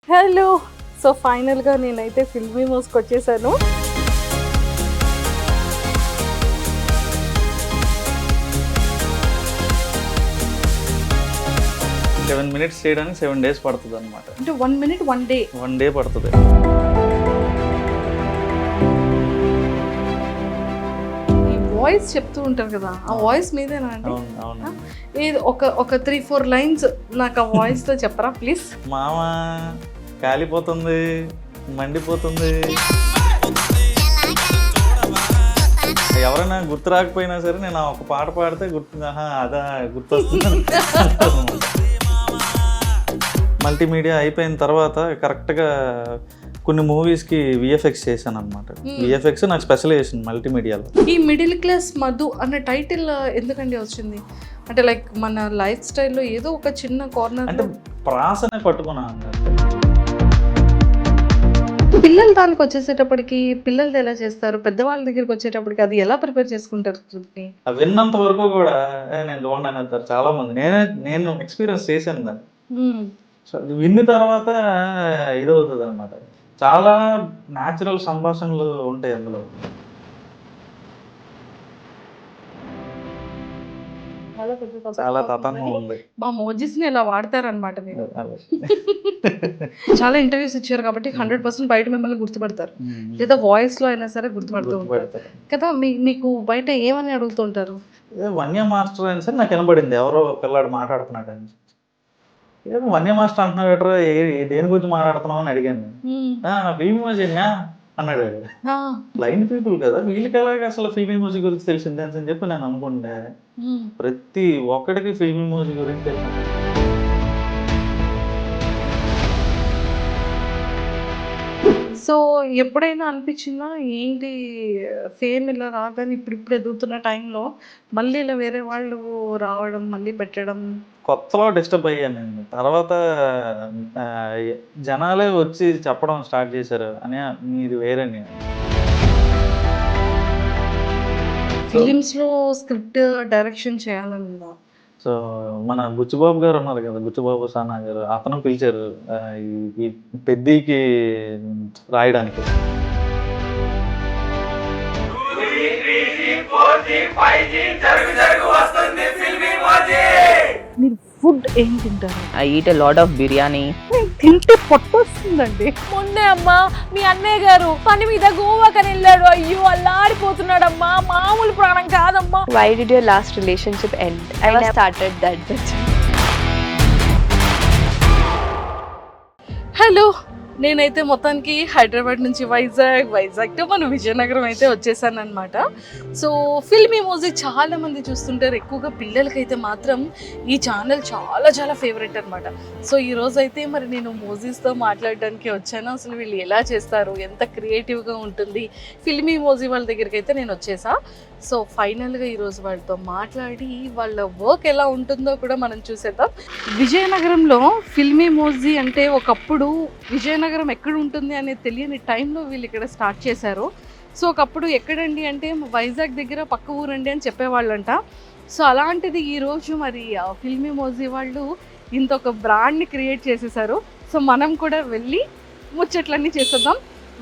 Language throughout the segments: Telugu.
హలో, సో ఫైనల్గా నేనైతే ఫిల్మీ మోస్కి వచ్చేసాను. సెవెన్ మినిట్స్ చేయడానికి 7 days పడుతుంది అనమాట. అంటే 1 minute 1 day 1 day పడుతుంది. ఈ వాయిస్ చెప్తూ ఉంటారు కదా, ఆ వాయిస్ మీదేనా అండి? అవును. ఇది ఒక 3-4 lines నాకు ఆ వాయిస్తో చెప్పరా ప్లీజ్? మామ కాలిపోతుంది, మండిపోతుంది, ఎవరైనా గుర్తు రాకపోయినా సరే నేను ఒక పాట పాడితే అదా గుర్తొస్తుంది. మల్టీమీడియా అయిపోయిన తర్వాత కరెక్ట్గా కొన్ని మూవీస్కి విఎఫ్ఎక్స్ చేశాను అనమాట. విఎఫ్ఎక్స్ నాకు స్పెషలైజేషన్ మల్టీమీడియాలో. ఈ మిడిల్ క్లాస్ మధు అన్న టైటిల్ ఎందుకండి వచ్చింది? అంటే లైక్ మన లైఫ్ స్టైల్లో ఏదో ఒక చిన్న కార్నర్ అంటే ప్రాసనే పట్టుకున్నాను అన్నట్టు. పిల్లలు దానికి వచ్చేసేటప్పటికి పిల్లలు ఎలా చేస్తారు, పెద్దవాళ్ళ దగ్గరికి వచ్చేటప్పటికి అది ఎలా ప్రిపేర్ చేసుకుంటారు? విన్నంత వరకు కూడా నేను చూడండి అంటారు చాలా మంది. నేను ఎక్స్పీరియన్స్ చేశాను దాన్ని. సో అది విన్న తర్వాత ఇదవుతుంది అనమాట. చాలా న్యాచురల్ సంభాషణలు ఉంటాయి అందులో. చాలా తతంగం ఉంది. మా మోజీస్ ని ఇలా వాడతారనమాట మీరు. చాలా ఇంటర్వ్యూస్ ఇచ్చారు కాబట్టి 100% బయట మిమ్మల్ని గుర్తుపడతారు, లేదా వాయిస్ లో అయినా సరే గుర్తుపడుతూ ఉంటారు కదా. మీకు బయట ఏమని అడుగుతుంటారు? వన్య మాస్టర్ అని సరే నాకు వినబడింది, ఎవరో పిల్లాడు మాట్లాడుతున్నాడు అని. ఏదో వన్య మాస్టర్ అంటున్నాడు ఎట్రా, దేని గురించి మాట్లాడుతున్నావు అని అడిగాను. ఫిల్మ్ ఇమోజీనా అన్నాడు. బ్లైండ్ పీపుల్ కదా, వీళ్ళకి ఎలాగ అసలు ఫిల్మ్ ఇమోజీ గురించి తెలిసిందే అని చెప్పి నేను అనుకుంటే ప్రతి ఒక్కడికి ఫిల్మ్ ఇమోజీ గురించి తెలిసింది. సో ఎప్పుడైనా అనిపించిందా ఏంటి ఫేమ్ ఇలా రాగానే ఇప్పుడు ఎదుగుతున్న టైంలో మళ్ళీ ఇలా వేరే వాళ్ళు రావడం, మళ్ళీ పెట్టడం? కొత్తలో డిస్టర్బ్ అయ్యాను నేను. తర్వాత జనాలే వచ్చి చెప్పడం స్టార్ట్ చేశారు అని, మీది వేరని. ఫిలిమ్స్లో స్క్రిప్ట్ డైరెక్షన్ చేయాలన్నా సో మన బుచ్చిబాబు గారు ఉన్నారు కదా, బుచ్చిబాబు సానా గారు, అతను పిలిచారు ఈ పెద్దకి రాయడానికి. మీరు ఫుడ్ ఏం తింటారు? I eat a lot of biryani. తింటే పొట్ట వస్తుందండి. మొన్నే అమ్మా మీ అన్నయ్య గారు పని మీద గోవాకని వెళ్ళాడు. అయ్యో అల్లాడిపోతున్నాడమ్మా, మామూలు ప్రాణం కాదమ్మా. Why did your last relationship end? I never started that bitch. Hello, నేనైతే మొత్తానికి హైదరాబాద్ నుంచి వైజాగ్ టు మన విజయనగరం అయితే వచ్చేసాను అనమాట. సో ఫిల్మీ మోజీ చాలా మంది చూస్తుంటారు, ఎక్కువగా పిల్లలకైతే మాత్రం ఈ ఛానల్ చాలా ఫేవరెట్ అనమాట. సో ఈరోజు అయితే మరి నేను మోజీస్తో మాట్లాడడానికి వచ్చాను. అసలు వీళ్ళు ఎలా చేస్తారు, ఎంత క్రియేటివ్గా ఉంటుంది ఫిల్మీ మోజీ వాళ్ళ దగ్గరికి అయితే నేను వచ్చేసా. సో ఫైనల్గా ఈరోజు వాళ్ళతో మాట్లాడి వాళ్ళ వర్క్ ఎలా ఉంటుందో కూడా మనం చూసేద్దాం. విజయనగరంలో ఫిల్మీ మోజీ అంటే ఒకప్పుడు విజయనగరం ఎక్కడ ఉంటుంది అనేది తెలియని టైంలో వీళ్ళు ఇక్కడ స్టార్ట్ చేశారు. సో ఒకప్పుడు ఎక్కడండి అంటే వైజాగ్ దగ్గర పక్క ఊరండి అని చెప్పేవాళ్ళంట. సో అలాంటిది ఈరోజు మరి ఫిల్మీ మోజీ వాళ్ళు ఇంత ఒక బ్రాండ్ని క్రియేట్ చేసేసారు. సో మనం కూడా వెళ్ళి ముచ్చట్లన్నీ చేసేద్దాం.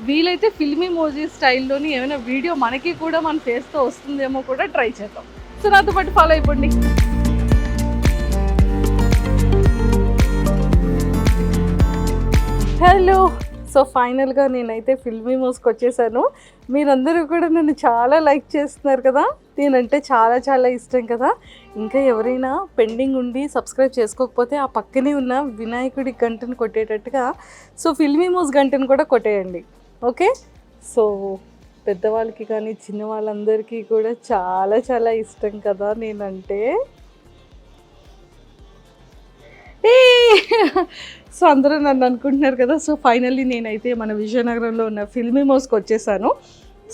వీలైతే ఫిల్మీ మోజీ స్టైల్లోని ఏమైనా వీడియో మనకి కూడా మన ఫేస్తో వస్తుందేమో కూడా ట్రై చేద్దాం. సో నాతో పాటు ఫాలో అయిపోండి. హలో, సో ఫైనల్గా నేనైతే ఫిల్మీ మోస్కి వచ్చేసాను. మీరందరూ కూడా నన్ను చాలా లైక్ చేస్తున్నారు కదా, నేనంటే చాలా ఇష్టం కదా. ఇంకా ఎవరైనా పెండింగ్ ఉండి సబ్స్క్రైబ్ చేసుకోకపోతే ఆ పక్కనే ఉన్న వినాయకుడి గంటను కొట్టేటట్టుగా సో ఫిల్మీ మోస్ గంటను కూడా కొట్టేయండి, ఓకే? సో పెద్దవాళ్ళకి కానీ చిన్న వాళ్ళందరికీ కూడా చాలా ఇష్టం కదా నేనంటే. సో అందరూ నన్ను అనుకుంటున్నారు కదా. సో ఫైనల్లీ నేనైతే మన విజయనగరంలో ఉన్న ఫిల్మీ మోస్కి వచ్చేసాను.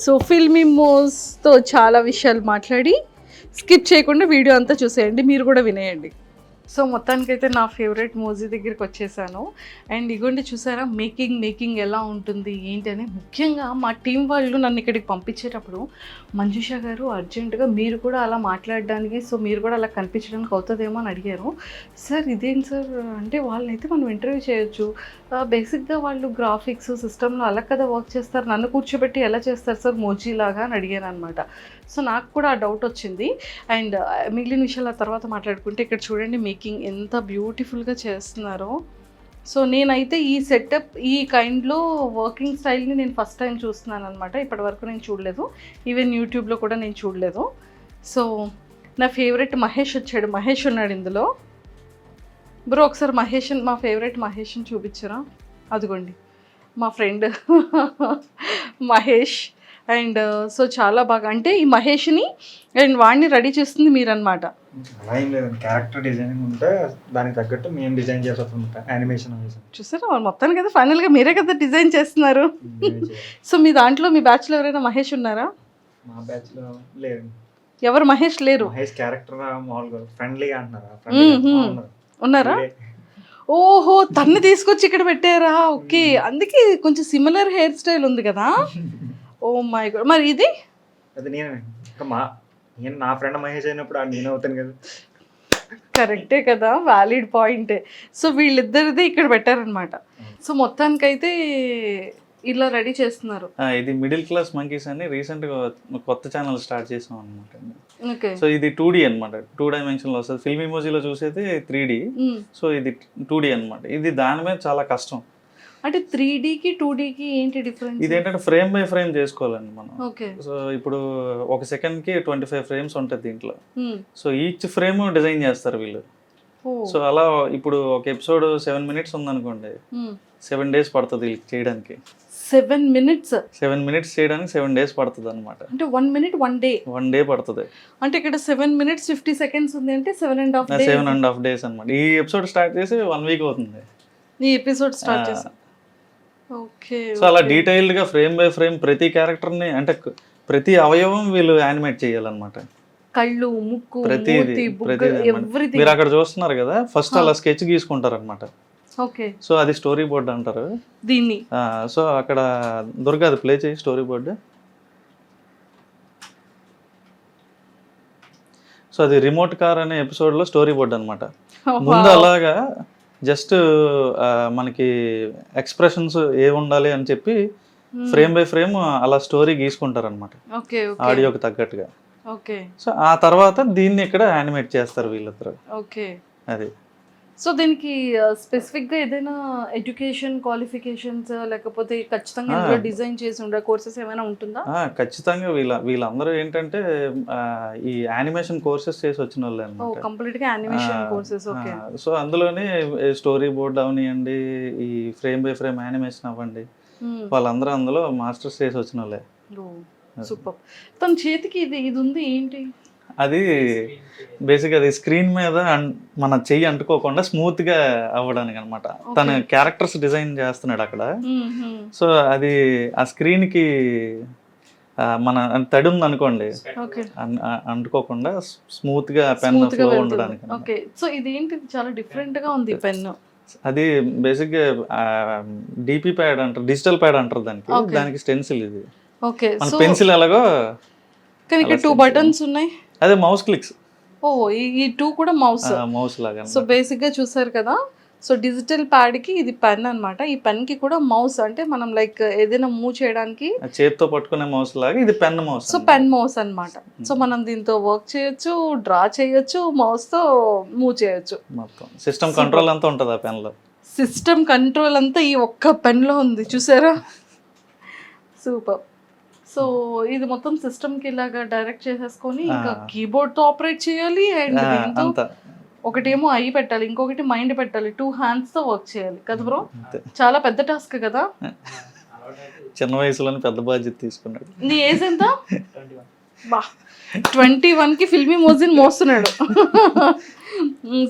సో ఫిల్మీ మోస్తో చాలా విషయాలు మాట్లాడి స్కిప్ చేయకుండా వీడియో అంతా చూసేయండి, మీరు కూడా వినేయండి. సో మొత్తానికైతే నా ఫేవరెట్ మూవీ దగ్గరికి వచ్చేసాను. అండ్ ఇగోండి చూసారా మేకింగ్ ఎలా ఉంటుంది ఏంటి అని. ముఖ్యంగా మా టీం వాళ్ళు నన్ను ఇక్కడికి పంపించేటప్పుడు మంజుష గారు అర్జెంటుగా మీరు కూడా అలా మాట్లాడడానికి, సో మీరు కూడా అలా కనిపించడానికి అవుతుందేమో అని అడిగారు. సార్ ఇదేంటి సార్ అంటే వాళ్ళనైతే మనం ఇంటర్వ్యూ చేయొచ్చు, బేసిక్గా వాళ్ళు గ్రాఫిక్స్ సిస్టంలో అలా కదా వర్క్ చేస్తారు, నన్ను కూర్చోబెట్టి ఎలా చేస్తారు సార్ మోజీ లాగా అని అడిగాను అనమాట. సో నాకు కూడా ఆ డౌట్ వచ్చింది. అండ్ మిగిలిన విషయాలు ఆ తర్వాత మాట్లాడుకుంటే ఇక్కడ చూడండి మేకింగ్ ఎంత బ్యూటిఫుల్గా చేస్తున్నారో. సో నేనైతే ఈ సెటప్ ఈ కైండ్లో వర్కింగ్ స్టైల్ని నేను ఫస్ట్ టైం చూస్తున్నాను అనమాట. ఇప్పటివరకు నేను చూడలేదు, ఈవెన్ యూట్యూబ్లో కూడా నేను చూడలేదు. సో నా ఫేవరెట్ మహేష్ వచ్చాడు, మహేష్ ఉన్నాడు ఇందులో. బ్రో ఒకసారి మా ఫేవరెట్ మహేష్ని చూపించరా? అదిగోండి మా ఫ్రెండ్ మహేష్. అండ్ సో చాలా బాగా అంటే ఈ మహేష్ని అండ్ వాడిని రెడీ చేస్తుంది మీరన్నమాట. అలా ఏం లేదండి, క్యారెక్టర్ డిజైనింగ్ ఉంటే దానికి తగ్గట్టు మేము డిజైన్ చేస్తుంటాం యానిమేషన్. చూసారా మొత్తానికి కదా ఫైనల్గా మీరే కదా డిజైన్ చేస్తున్నారు. సో మీ దాంట్లో మీ బ్యాచ్లో ఎవరైనా మహేష్ ఉన్నారా? మా బ్యాచ్ లో లేదు. ఎవరు మహేష్ లేరు? మహేష్ క్యారెక్టర్ మామూలుగా ఫ్రెండ్లీగా అంటున్నారా? ఉన్నారా? ఓహో తన్ని తీసుకొచ్చి ఇక్కడ పెట్టారా? ఓకే, అందుకే కొంచెం సిమిలర్ హెయిర్ స్టైల్ ఉంది కదా. Oh my god. మరి ఇది అది నేను నా ఫ్రెండ్ మహేష్ అయినప్పుడు నేను అవుతాను కదా. కరెక్టే కదా, వ్యాలిడ్ పాయింటే. సో వీళ్ళిద్దరిది ఇక్కడ పెట్టారనమాట. సో మొత్తానికైతే ఇలా రెడీ చేస్తున్నారు. ఇది మిడిల్ క్లాస్ మంకీస్ అని రీసెంట్గా కొత్త ఛానల్ స్టార్ట్ చేసాం అనమాట. ఓకే. సో ఇది 2D అనమాట, 2 డైమెన్షన్లో వస్తుంది. ఫిల్మ్ ఇమోజీలో చూసేది 3D, సో ఇది 2D అనమాట. ఇది దాని మీద చాలా కష్టం. అంటే 3Dకి 2Dకి ఏంటి డిఫరెన్స్? ఇదేంటంటే ఫ్రేమ్ బై ఫ్రేమ్ చేసుకోవాలండి మనం. ఓకే. సో ఇప్పుడు ఒక సెకండ్కి 25 ఫ్రేమ్స్ ఉంటుంది దీంట్లో. సో ఈచ్ ఫ్రేమ్ డిజైన్ చేస్తారు వీళ్ళు. సో అలా ఇప్పుడు ఒక ఎపిసోడ్ 7 minutes ఉందనుకోండి, 7 days పడుతుంది వీళ్ళకి చేయడానికి. 7 minutes? 7 minutes చేయడానికి 7 days పడుతుంది అనమాట. అంటే 1 minute 1 day? 1 day పడుతుంది. అంటే ఇక్కడ 7 minutes 50 seconds ఉంది అంటే 7.5 days అనమాట. ఈ ఎపిసోడ్ స్టార్ట్ చేసి 1 week అవుతుంది ఈ ఎపిసోడ్ స్టార్ట్ చేసి. ఓకే. సో అలా డీటెయిల్డ్ గా ఫ్రేమ్ బై ఫ్రేమ్ ప్రతి క్యారెక్టర్ ని అంటే ప్రతి అవయవం వీళ్ళు యానిమేట్ చేయాలన్నమాట. కళ్ళు, ముక్కు, మూతి, బుగ్గ, ఎవ్రీథింగ్. మీరు అక్కడ చూస్తున్నారు కదా, ఫస్ట్ అలా స్కెచ్ గీసుకుంటారు అనమాట. ఓకే. సో అది స్టోరీ బోర్డ్ అంటారు దీన్ని. సో అక్కడ దుర్గా అది ప్లే చేయి స్టోరీ బోర్డ్. సో అది రిమోట్ కార్ అనే ఎపిసోడ్ లో స్టోరీ బోర్డ్ అనమాట. ముందు అలాగా జస్ట్ మనకి ఎక్స్ప్రెషన్స్ ఏ ఉండాలి అని చెప్పి ఫ్రేమ్ బై ఫ్రేమ్ అలా స్టోరీ గీసుకుంటారు అనమాట, ఆడియోకి తగ్గట్టుగా. ఓకే. సో ఆ తర్వాత దీన్ని ఇక్కడ యానిమేట్ చేస్తారు వీళ్ళిద్దరు. ఓకే. అది. సో దీనికి స్పెసిఫిక్గా ఏదైనా ఎడ్యుకేషన్ క్వాలిఫికేషన్స్ లేకపోతే ఖచ్చితంగా ఇందులో డిజైన్ చేసి ఉండే కోర్సెస్ ఏమైనా ఉంటుందా? ఖచ్చితంగా వీళ్ళందరూ ఏంటంటే ఈ యానిమేషన్ కోర్సెస్ చేసి వచ్చిన వాళ్ళే అన్నమాట. కంప్లీట్గా యానిమేషన్ కోర్సెస్. ఓకే. సో అందులోనే స్టోరీ బోర్డ్ అవనివ్వండి, ఈ ఫ్రేమ్ బై ఫ్రేమ్ యానిమేషన్ అవ్వండి, వాళ్ళందరూ అందులో మాస్టర్స్ చేసి వచ్చిన వాళ్ళే. సూపర్. తన చేతికి ఇది ఉంది ఏంటి? అది బేసిక్గా అది స్క్రీన్ మీద మన చెయ్యి అంటుకోకుండా స్మూత్ గా అవ్వడానికి అనమాట. తన క్యారెక్టర్స్ డిజైన్ చేస్తున్నాడు అక్కడ. సో అది ఆ స్క్రీన్ కి మన తడి ఉంది అనుకోండి, అంటుకోకుండా స్మూత్ గా పెన్ ఫ్లో ఉండడానికి. ఓకే. సో ఇది ఏంటి చాలా డిఫరెంట్ గా ఉంది పెన్. అది బేసిక్ గా డిపి ప్యాడ్ అంటారు, డిజిటల్ ప్యాడ్ అంటారు దానికి స్టెన్సిల్ ఇది. ఓకే. మన పెన్సిల్ ఎలాగో కానీ ఇక్కడ 2 buttons ఉన్నాయి. అదే మౌస్ క్లిక్స్. ఓ ఈ 2 కూడా మౌస్ లాగా. సో బేసిక్ గా చూసారు కదా. సో డిజిటల్ ప్యాడ్ కి ఇది పెన్ అన్నమాట. ఈ పెన్ కి కూడా మౌస్, అంటే మనం లైక్ ఏదైనా మూవ్ చేయడానికి చేతితో పట్టుకునే మౌస్ లాగా ఇది pen mouse. So pen mouse అన్నమాట. సో మనం దీంతో వర్క్ చేయొచ్చు, డ్రా చేయొచ్చు, మౌస్ తో మూవ్ చేయొచ్చు. మొత్తం సిస్టమ్ కంట్రోల్ అంతా ఉంటుంది ఆ పెన్ లో. సిస్టమ్ కంట్రోల్ అంతా ఈ ఒక్క పెన్ లో ఉంది చూసారా. సూపర్. సో ఇది మొత్తం సిస్టమ్ కి ఇలాగా డైరెక్ట్ చేసేసుకొని ఇంకా కీబోర్డ్ తో ఆపరేట్ చేయాలి. అండ్ దీంతో ఒకటేమో ఐ పెట్టాలి, ఇంకొకటి మైండ్ పెట్టాలి, 2 hands తో వర్క్ చేయాలి కదా బ్రో. చాలా పెద్ద టాస్క్ కదా. చిన్న వయసులోనే పెద్ద బాధ్యత తీసుకున్నాడు. నీ ఏజ్ ఎంత? 21కి ఫిల్మీ మోజిన్ మోస్తున్నాడు.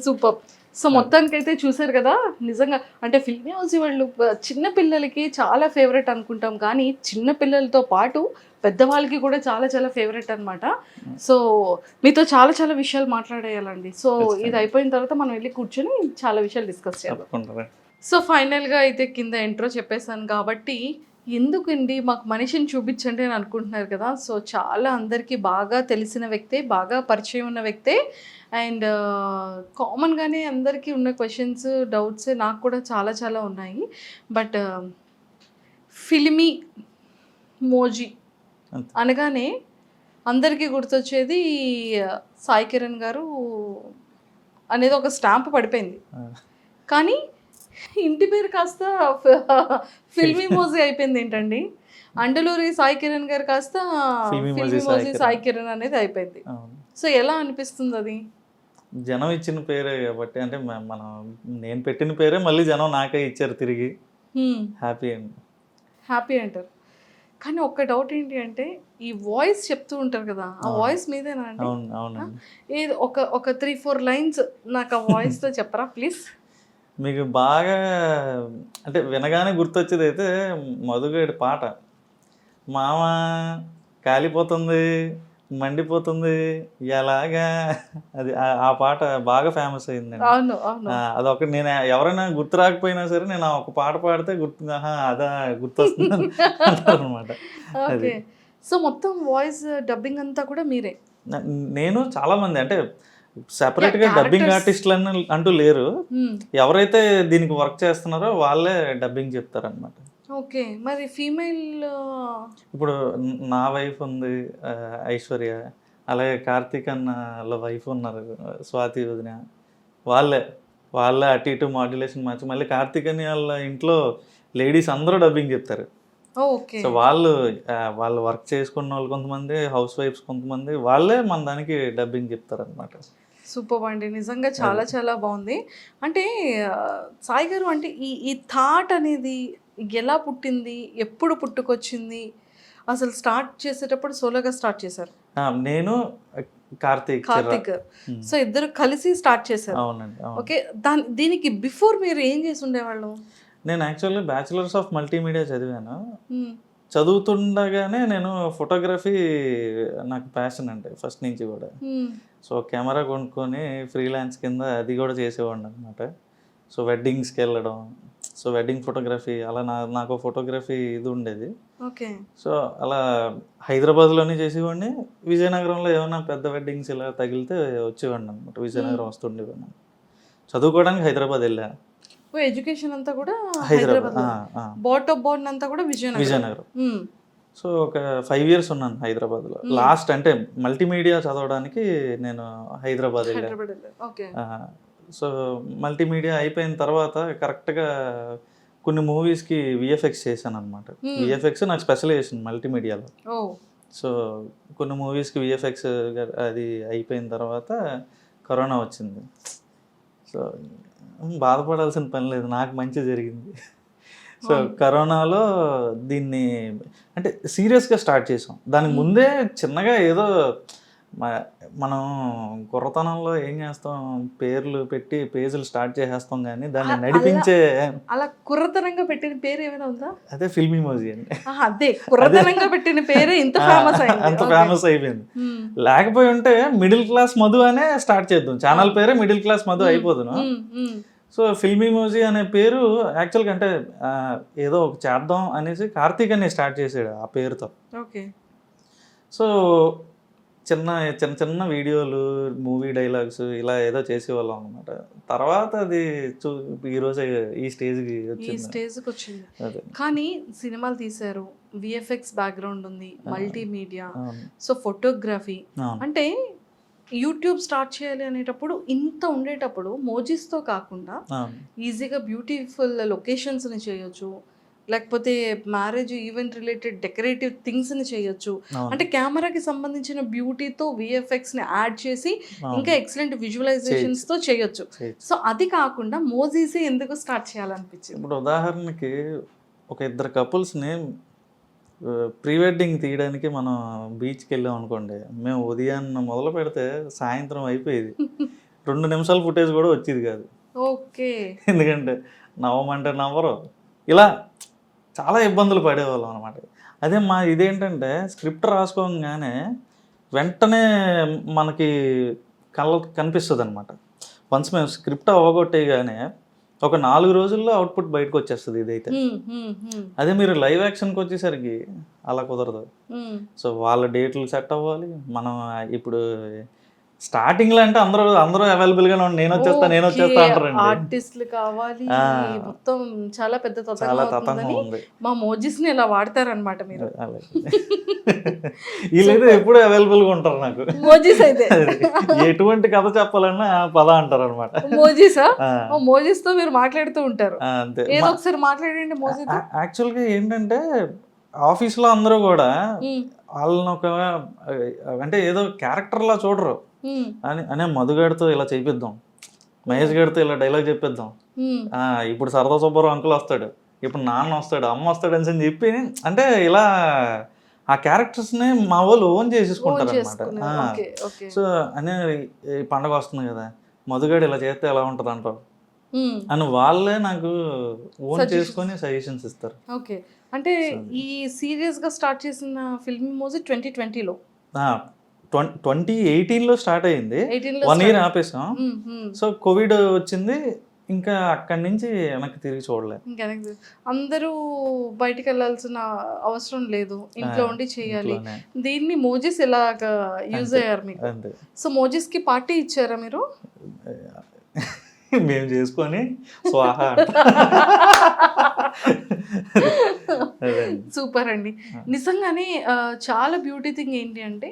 సూపర్. సో మొత్తానికైతే చూసారు కదా, నిజంగా అంటే ఫిల్మీ హౌస్ వాళ్ళు చిన్న పిల్లలకి చాలా ఫేవరెట్ అనుకుంటాం, కానీ చిన్న పిల్లలతో పాటు పెద్దవాళ్ళకి కూడా చాలా చాలా ఫేవరెట్ అన్నమాట. సో మీతో చాలా చాలా విషయాలు మాట్లాడేయాలండి. సో ఇది అయిపోయిన తర్వాత మనం వెళ్ళి కూర్చొని చాలా విషయాలు డిస్కస్ చేయాలి. తప్పకుండా. సో ఫైనల్గా అయితే కింద ఇంట్రో చెప్పేశాను కాబట్టి ఎందుకండి మాకు మనిషిని చూపించండి అని అనుకుంటున్నారు కదా. సో చాలా అందరికీ బాగా తెలిసిన వ్యక్తే, బాగా పరిచయం ఉన్న వ్యక్తే. అండ్ కామన్గానే అందరికీ ఉన్న క్వశ్చన్స్, డౌట్స్ నాకు కూడా చాలా చాలా ఉన్నాయి. బట్ ఫిల్మీ మోజీ అనగానే అందరికీ గుర్తొచ్చేది సాయి కిరణ్ గారు అనేది ఒక స్టాంప్ పడిపోయింది. కానీ ఇంటి పేరు కాస్త ఫిల్మీ మోజీ అయిపోయింది ఏంటండి. అండలూరి సాయి కిరణ్ గారు కాస్త ఫిల్మీ మోజీ సాయి కిరణ్ అనేది అయిపోయింది. సో ఎలా అనిపిస్తుంది అది? జనం ఇచ్చిన పేరే కాబట్టి, అంటే నేను పెట్టిన పేరే మళ్ళీ జనం నాకే ఇచ్చారు తిరిగి. హ్యాపీ అండి. హ్యాపీ అంటారు. కానీ ఒక్క డౌట్ ఏంటి అంటే, ఈ వాయిస్ చెప్తూ ఉంటారు కదా, ఆ వాయిస్ మీదేనా అండి? అవునండి. ఏది ఒక 3-4 లైన్స్ నాకు ఆ వాయిస్తో చెప్పరా ప్లీజ్? మీకు బాగా అంటే వినగానే గుర్తొచ్చేది అయితే మధుగడి పాట, మామ కాలిపోతుంది మండిపోతుంది ఎలాగా, అది ఆ పాట బాగా ఫేమస్ అయిందండి. అవును అవును. అదొక నేను ఎవరైనా గుర్తు రాకపోయినా సరే నేను ఒక పాట పాడితే అదా గుర్తొస్తుంది అంటారు అనమాట. ఓకే. సో మొత్తం వాయిస్ డబ్బింగ్ అంతా కూడా మీరే? నేను చాలా మంది అంటే సెపరేట్ గా డబ్బింగ్ ఆర్టిస్టులు అంటూ లేరు. ఎవరైతే దీనికి వర్క్ చేస్తున్నారో వాళ్ళే డబ్బింగ్ చెప్తారనమాట. ఓకే. మరి ఫీమేల్ ఇప్పుడు నా వైఫ్ ఉంది ఐశ్వర్య, అలాగే కార్తీక్ అన్న వైఫ్ ఉన్నారు స్వాతి వదిన, వాళ్ళే అటు ఇటు మాడ్యులేషన్ మార్చి మళ్ళీ కార్తీక్ అని వాళ్ళ ఇంట్లో లేడీస్ అందరూ డబ్బింగ్ చెప్తారు. ఓకే. సో వాళ్ళు వర్క్ చేసుకున్న వాళ్ళు కొంతమంది, హౌస్ వైఫ్స్ కొంతమంది, వాళ్ళే మన దానికి డబ్బింగ్ చెప్తారు అనమాట. సూపర్ అండి, నిజంగా చాలా చాలా బాగుంది. అంటే సాయి గారు అంటే ఈ థాట్ అనేది ఎలా పుట్టింది, ఎప్పుడు పుట్టుకొచ్చింది, అసలు స్టార్ట్ చేసేటప్పుడు సోలోగా స్టార్ట్ చేశారు? నేను కార్తీక్. సో ఇద్దరు కలిసి స్టార్ట్ చేశారు. అవునండి. ఓకే. దీనికి బిఫోర్ మీరు ఏం చేసి ఉండేవాళ్ళు? నేను యాక్చువల్లీ బ్యాచిలర్స్ ఆఫ్ మల్టీమీడియా చదివాను. చదువుతుండగానే నేను ఫోటోగ్రఫీ నాకు ప్యాషన్ అంటే ఫస్ట్ నుంచి కూడా. సో కెమెరా కొనుక్కొని ఫ్రీలాన్స్ కింద అది కూడా చేసేవాడిని అనమాట. సో వెడ్డింగ్స్కి వెళ్ళడం, సో వెడ్డింగ్ ఫోటోగ్రఫీ అలా నాకు ఫోటోగ్రఫీ ఇది ఉండేది. ఓకే. సో అలా హైదరాబాద్లోనే చేసేవాడిని. విజయనగరంలో ఏమైనా పెద్ద వెడ్డింగ్స్ ఇలా తగిలితే వచ్చేవాడిని అనమాట. విజయనగరం వస్తుండేవాడిని. చదువుకోవడానికి హైదరాబాద్ వెళ్ళాను. ఎడ్యుకేషన్ అంతా కూడా హైదరాబాద్, బోర్న్ అంతా కూడా విజయనగరం. సో ఒక 5 years ఉన్నాను హైదరాబాద్లో. లాస్ట్ అంటే మల్టీమీడియా చదవడానికి నేను హైదరాబాద్ వెళ్ళాను. సో మల్టీమీడియా అయిపోయిన తర్వాత కరెక్ట్గా కొన్ని మూవీస్కి విఎఫ్ఎక్స్ చేశాను అనమాట. విఎఫ్ఎక్స్ నాకు స్పెషలైజేషన్ మల్టీమీడియాలో. సో కొన్ని మూవీస్కి విఎఫ్ఎక్స్ అది అయిపోయిన తర్వాత కరోనా వచ్చింది. సో బాధపడాల్సిన పని లేదు, నాకు మంచి జరిగింది. సో కరోనాలో దీన్ని అంటే సీరియస్గా స్టార్ట్ చేసాం. దానికి ముందే చిన్నగా ఏదో మనం కుర్రతనంలో ఏం చేస్తాం, పేర్లు పెట్టి పేజీలు స్టార్ట్ చేసేస్తాం, కానీ దాన్ని నడిపించే అలా కుర్రతనంగా పెట్టిన పేరు ఏమైనా ఉందా? అదే ఫిల్మీ మోజీ అండి. అదే కుర్రతనంగా పెట్టిన పేరే ఇంత ఫేమస్ అయిపోయింది. లేకపోయి ఉంటే మిడిల్ క్లాస్ మధు అనే స్టార్ట్ చేద్దాం, ఛానల్ పేరే మిడిల్ క్లాస్ మధు అయిపోదును. సో ఫిల్మీ మోజీ అనే పేరు యాక్చువల్గా అంటే ఏదో ఒక చేద్దాం అనేసి కార్తీక్ అని స్టార్ట్ చేసాడు ఆ పేరుతో. ఓకే. సో చిన్న చిన్న చిన్న వీడియోలు, మూవీ డైలాగ్స్ ఇలా ఏదో చేసేవాళ్ళం అనమాట. తర్వాత అది ఈరోజు ఈ స్టేజ్కి వచ్చింది. కానీ సినిమాలు తీశారు, విఎఫ్ఎక్స్ బ్యాక్గ్రౌండ్ ఉంది, మల్టీమీడియా, సో ఫోటోగ్రఫీ, అంటే యూట్యూబ్ స్టార్ట్ చేయాలి అనేటప్పుడు ఇంత ఉండేటప్పుడు మోజీస్తో కాకుండా ఈజీగా బ్యూటిఫుల్ లొకేషన్స్ని చేయొచ్చు, లేకపోతే మ్యారేజ్ ఈవెంట్ రిలేటెడ్ డెకరేటివ్ థింగ్స్ని చేయొచ్చు. అంటే కెమెరాకి సంబంధించిన బ్యూటీతో విఎఫ్ఎక్స్ని యాడ్ చేసి ఇంకా ఎక్సలెంట్ విజువలైజేషన్స్తో చేయొచ్చు. సో అది కాకుండా మోజీసే ఎందుకు స్టార్ట్ చేయాలనిపించింది? ఇప్పుడు ఉదాహరణకి ఒక 2 couples-ని ప్రీ వెడ్డింగ్ తీయడానికి మనం బీచ్కి వెళ్ళాం అనుకోండి, మేము ఉదయాన్న మొదలు పెడితే సాయంత్రం అయిపోయేది. 2 నిమిషాల ఫుటేజ్ కూడా వచ్చేది కాదు. ఓకే. ఎందుకంటే నవ్వమంటే నవ్వరు, ఇలా చాలా ఇబ్బందులు పడేవాళ్ళం అనమాట. అదే మా ఇదేంటంటే స్క్రిప్ట్ రాసుకోగానే వెంటనే మనకి కనిపిస్తుంది అనమాట. వన్స్ మేము స్క్రిప్ట్ అవ్వగొట్టేగానే ఒక 4 రోజుల్లో అవుట్పుట్ బయటకు వచ్చేస్తుంది ఇదైతే. అదే మీరు లైవ్ యాక్షన్కి వచ్చేసరికి అలా కుదరదు. సో వాళ్ళ డేట్లు సెట్ అవ్వాలి. మనం ఇప్పుడు స్టార్టింగ్లో అంటే అందరూ అవైలబుల్గానే ఉండి నేను వచ్చేస్తా అంటారండి. ఆర్టిస్టులు కావాలి, మొత్తం చాలా పెద్ద చాలా తతంగం తతంగం అవుతుందని ఉంది. మా మోజిస్ని ఇలా వాడతారనమాట మీరు. వీళ్ళైతే ఎప్పుడు అవైలబుల్గా ఉంటారు నాకు. మోజిస్ అయితే ఎటువంటి కథ చెప్పాలన్నా పద అంటారు అనమాట. మోజిసా? మోజిస్ తో మీరు మాట్లాడుతూ ఉంటారు. అంతే. ఏదో ఒకసారి మాట్లాడండి మోజిస్. యాక్చువల్గా ఏంటంటే ఆఫీస్లో అందరూ కూడా వాళ్ళని ఒక అంటే ఏదో క్యారెక్టర్లా చూడరు. అనే మధుగాడితో ఇలా చేపిద్దాం, మహేష్ గారితో ఇలా డైలాగ్ చెప్పిద్దాం, ఇప్పుడు సరదా సుబ్బారావు అంకుల్ వస్తాడు, ఇప్పుడు నాన్న వస్తాడు, అమ్మ వస్తాడు అని చెప్పి అంటే ఇలా ఆ క్యారెక్టర్స్ని మా వాళ్ళు ఓన్ చేసేసుకుంటారు అనమాట. సో అనే ఈ పండగ వస్తుంది కదా, మధుగాడు ఇలా చేస్తే ఎలా ఉంటుంది అంటారు అని వాళ్ళే నాకు ఓన్ చేసుకొని సజెషన్స్ ఇస్తారు. ఓకే. అంటే ఈ సీరియస్ గా స్టార్ట్ చేసిన ఫిల్మ్ మోజీ 2020లో 2018లో స్టార్ట్ అయ్యింది. 1 year ఆపేసాం. సో కోవిడ్ వచ్చింది, ఇంకా అక్కడి నుంచి వెనక్కి తిరిగి చూడలేదు. అందరూ బయటికి వెళ్ళాల్సిన అవసరం లేదు, ఇంట్లో ఉండి చేయాలి. దీన్ని మోజిస్ ఎలాగా యూజ్ అయ్యారు మీకు? సో మోజిస్ కి పార్టీ ఇచ్చారా మీరు? మేము చేసుకొని స్వాహా. సూపర్ అండి. నిజంగానే చాలా బ్యూటీ థింగ్ ఏంటి అంటే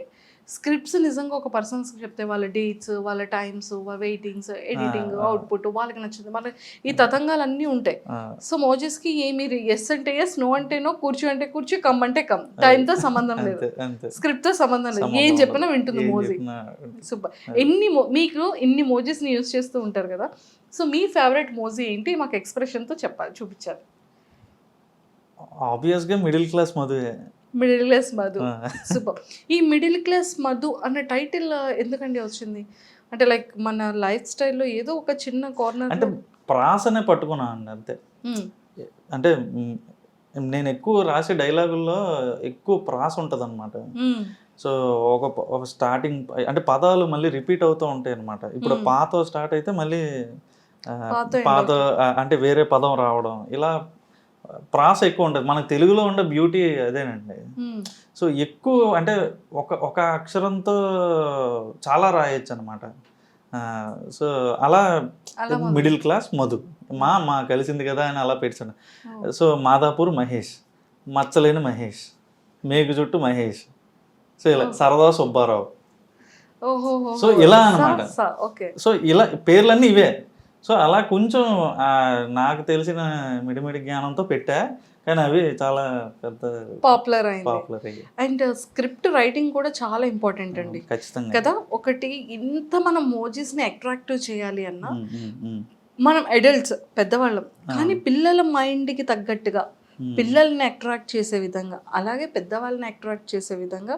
స్క్రిప్ట్స్ నిజంగా ఒక పర్సన్స్ చెప్తే వాళ్ళ డేట్స్, వాళ్ళ టైమ్స్, వెయిటింగ్స్, ఎడిటింగ్, అవుట్పుట్ వాళ్ళకి నచ్చింది, మన ఈ తతంగాలు అన్నీ ఉంటాయి. సో మోజెస్కి మీరు ఎస్ అంటే ఎస్, నో అంటే నో, కూర్చో అంటే కూర్చో, కమ్ అంటే కమ్, టైంతో సంబంధం లేదు, స్క్రిప్ట్తో సంబంధం లేదు, ఏం చెప్పినా వింటుంది మోజీ. సూపర్. మీకు ఇన్ని మోజెస్ని యూజ్ చేస్తూ ఉంటారు కదా, సో మీ ఫేవరెట్ మోజీ ఏంటి? మాకు ఎక్స్ప్రెషన్తో చెప్పాలి, చూపించాలి. ఆబ్వియస్గా మిడిల్ క్లాస్ మధువే. Middle class Madhu. సూపర్. ఈ మిడిల్ క్లాస్ మధు అన్న టైటిల్ ఎందుకండి వచ్చింది? అంటే లైక్ మన లైఫ్ స్టైల్లో ఏదో ఒక చిన్న కార్నర్ అంటే ప్రాసనే పట్టుకున్నాను అండి అంతే. అంటే నేను ఎక్కువ రాసే డైలాగుల్లో ఎక్కువ ప్రాస ఉంటుంది అనమాట. సో ఒక స్టార్టింగ్ అంటే పదాలు మళ్ళీ రిపీట్ అవుతూ ఉంటాయి అనమాట. ఇప్పుడు పాత స్టార్ట్ అయితే మళ్ళీ పాత అంటే వేరే పదం రావడం, ఇలా ప్రాస ఎక్కువ ఉంటుంది. మనకు తెలుగులో ఉండే బ్యూటీ అదేనండి. సో ఎక్కువ అంటే ఒక అక్షరంతో చాలా రాయొచ్చు అనమాట. సో అలా మిడిల్ క్లాస్ మధు మా కలిసింది కదా అని అలా పెట్టాను. సో మాదాపూర్ మహేష్, మచ్చలేని మహేష్, మేకు చుట్టూ మహేష్, సో ఇలా సరదా సుబ్బారావు, సో ఇలా అనమాట. సో ఇలా పేర్లన్నీ ఇవే. సో అలా కొంచెం నాకు తెలిసిన మిడిమిడి జ్ఞానంతో పెట్టా, కానీ అవి చాలా పెద్ద పాపులర్ అయ్యాయి. అండ్ స్క్రిప్ట్ రైటింగ్ కూడా చాలా ఇంపార్టెంట్ అండి, ఖచ్చితంగా కదా. ఒకటి ఇంత మనం మోజీస్ని అట్రాక్టివ్ చేయాలి అన్నా మనం అడల్ట్స్ పెద్దవాళ్ళం, కానీ పిల్లల మైండ్కి తగ్గట్టుగా పిల్లల్ని అట్రాక్ట్ చేసే విధంగా, అలాగే పెద్దవాళ్ళని అట్రాక్ట్ చేసే విధంగా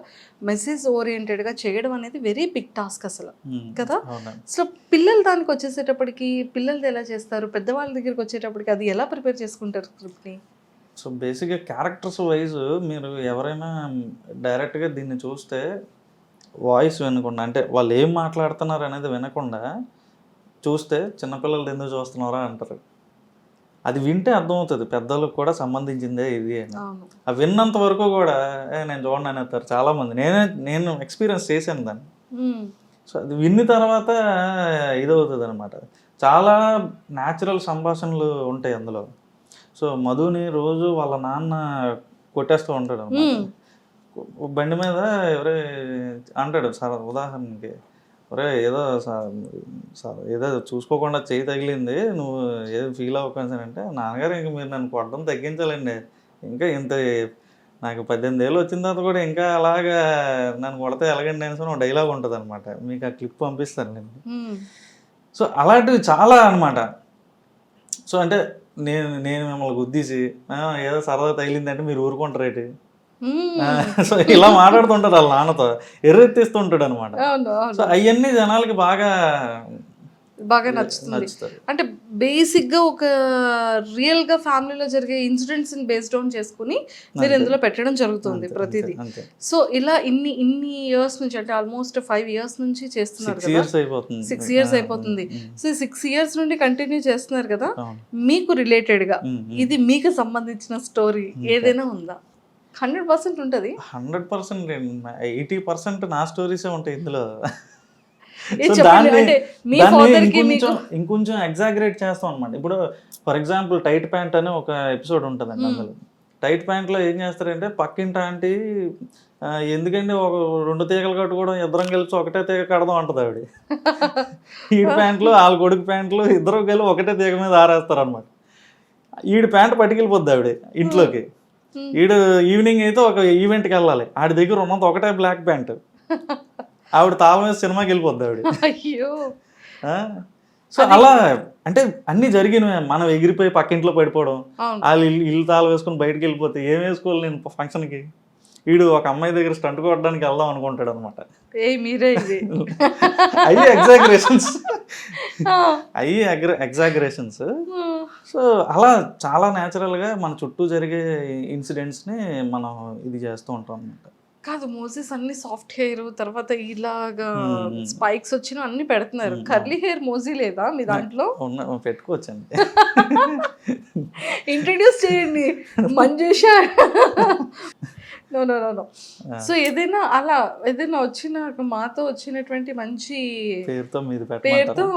మెసేజ్ ఓరియంటెడ్గా చేయడం అనేది వెరీ బిగ్ టాస్క్ అసలు కదా. సో పిల్లలు దానికి వచ్చేసేటప్పటికి పిల్లలది ఎలా చేస్తారు, పెద్దవాళ్ళ దగ్గరికి వచ్చేటప్పటికి అది ఎలా ప్రిపేర్ చేసుకుంటారు స్క్రిప్ట్ని? సో బేసిక్గా క్యారెక్టర్స్ వైజ్ మీరు ఎవరైనా డైరెక్ట్గా దీన్ని చూస్తే వాయిస్ వినకుండా, అంటే వాళ్ళు ఏం మాట్లాడుతున్నారు అనేది వినకుండా చూస్తే చిన్నపిల్లలు ఎందుకు చూస్తున్నారా అంటారు. అది వింటే అర్థమవుతుంది పెద్దలకు కూడా సంబంధించిందే ఇది అని. అవి విన్నంత వరకు కూడా నేను చూడండి అని అంటారు చాలామంది. నేను ఎక్స్పీరియన్స్ చేశాను దాన్ని. సో అది విన్న తర్వాత ఇదవుతుంది అనమాట. చాలా న్యాచురల్ సంభాషణలు ఉంటాయి అందులో. సో మధుని రోజు వాళ్ళ నాన్న కొట్టేస్తూ ఉంటాడు అనమాట. బండి మీద ఎవరే అంటాడు సార్, ఉదాహరణకి ఒరే ఏదో చూసుకోకుండా చేయి తగిలింది, నువ్వు ఏదో ఫీల్ అవ్వకుండా అంటే, నాన్నగారు ఇంక మీరు నన్ను కొట్టడం తగ్గించాలండి, ఇంకా ఇంత నాకు 18 ఏళ్ళు వచ్చిన తర్వాత కూడా ఇంకా అలాగా నన్ను కొడితే ఎలాగండి అని ఒక డైలాగ్ ఉంటుంది అనమాట. మీకు ఆ క్లిప్ పంపిస్తాను నేను. సో అలాంటివి చాలా అనమాట. సో అంటే నేను మిమ్మల్ని గుద్దీసి ఏదో సరదా తగిలిందంటే మీరు ఊరుకుంటారేటి, సో ఇలా మాట్లాడుతుంటారు వాళ్ళ నాన్నతో, ఎర్రెత్తిస్తుంటాడు అనమాట. సో అవన్నీ జనాలకి బాగా బాగా నచ్చుతుంది. నచ్చుతారు. అంటే బేసిక్గా ఒక రియల్గా ఫ్యామిలీలో జరిగే ఇన్సిడెంట్స్ని బేస్డ్ ఆన్ చేసుకుని మీరు ఇందులో పెట్టడం జరుగుతుంది ప్రతిదీ. అంతే సో ఇలా ఇన్ని ఇయర్స్ నుంచి అంటే ఆల్మోస్ట్ 5 years నుంచి చేస్తున్నారు 6 కదా, years అయిపోతుంది. 6 years అయిపోతుంది. సో 6 years నుండి కంటిన్యూ చేస్తున్నారు కదా, అవును. మీకు రిలేటెడ్గా ఉమ్, ఉమ్. ఇది మీకు సంబంధించిన స్టోరీ ఏదైనా ఉందా? 100% ఉంటుంది. 100% 80% నా స్టోరీసే ఉంటాయి ఇందులో. ఏం So చెప్పండి, దాన్ని- అంటే మీ దాన్ని father కి మీకు ఇంకొంచెం ఎగ్జాగరేట్ చేస్తాం అనమాట. ఇప్పుడు ఫర్ ఎగ్జాంపుల్ టైట్ ప్యాంట్ అని ఒక ఎపిసోడ్ ఉంటుందండి. అందులో టైట్ ప్యాంట్లో ఏం చేస్తారంటే పక్కింటి ఆంటీ ఎందుకంటే ఒక 2 తీగలు కట్టుకోవడం, ఇద్దరం కలిసి ఒకటే తీగ కడదాం అంటది ఆవిడ. ఈడి ప్యాంట్లు వాళ్ళ కొడుకు ప్యాంట్లు ఇద్దరు కలిసి ఒకటే తీగ మీద ఆరేస్తారు అనమాట. ఈడి ప్యాంట్ పట్టుకెళ్ళిపోద్ది ఆవిడ ఇంట్లోకి. ఈడు ఈవినింగ్ అయితే ఒక ఈవెంట్కి వెళ్ళాలి, ఆడి దగ్గర ఉన్నంత ఒకటే బ్లాక్ ప్యాంట్. ఆవిడ తాళం మీద సినిమాకి వెళ్ళిపోద్ది ఆవిడ. అయ్యో సో అలా అంటే అన్ని జరిగినవే. మనం ఎగిరిపోయి పక్కింట్లో పడిపోవడం, అవును. వాళ్ళు ఇల్లు తాళం వేసుకొని బయటకు వెళ్ళిపోతే ఏం వేసుకోవాలి నేను ఫంక్షన్కి. వీడు ఒక అమ్మాయి దగ్గర స్టంట్ కొట్టడానికి వెళ్దాం అనుకుంటాడు అనమాట. మీరే ఇది అయ్యి ఎగ్జాగరేషన్స్ ఎగ్జాగరేషన్స్. సో అలా చాలా న్యాచురల్గా మన చుట్టూ జరిగే ఇన్సిడెంట్స్ని మనం ఇది చేస్తూ ఉంటాం అనమాట. కాదు, మోసెస్ అన్ని సాఫ్ట్ హెయిర్, తర్వాత ఇలాగా స్పైక్స్ వచ్చిన అన్ని పెడుతున్నారు. కర్లీ హెయిర్ మోజీ లేదా మీ దాంట్లో? పెట్టుకోవచ్చండి. ఇంట్రడ్యూస్ చేయండి Manjusha. No no no no. So ఏదైనా అలా ఏదైనా మాతో వచ్చినటువంటి మంచి పేరుతో మీరు పేరుతో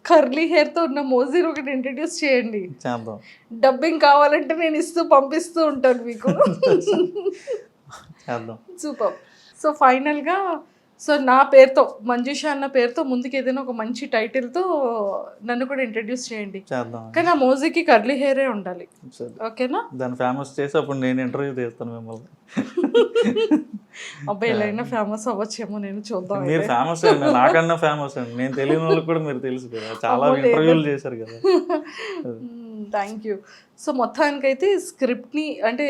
కర్లీ హెయిర్ తో ఉన్న మోజీ ఒకటి ఇంట్రడ్యూస్ చేయండి. చేద్దాం. డబ్బింగ్ కావాలంటే నేను పంపిస్తూ ఉంటాను మీకు. చేద్దాం. సూపర్. సో ఫైనల్గా సో నా పేరుతో మంజుష అన్న పేరుతో ముందుకు ఏదైనా ఒక మంచి టైటిల్తో నన్ను కూడా ఇంట్రడ్యూస్ చేయండి. చేద్దాం. కానీ ఆ మోజీకి కర్లీ హెయిరే ఉండాలి, ఓకేనా? దాన్ని ఫేమస్ చేసి అప్పుడు నేను ఇంటర్వ్యూ చేస్తాను మిమ్మల్ని. అబ్బాయి ఎలా అయినా ఫేమస్ అవ్వచ్చేమో, నేను చూద్దాం. మీరు ఫేమస్ అండి, నాకన్నా ఫేమస్ అండి. నేను తెలియని వాళ్ళకి కూడా మీరు తెలుసు కదా, చాలా ఇంటర్వ్యూలు చేశారు కదా. Thank you. సో మొత్తానికైతే స్క్రిప్ట్ని అంటే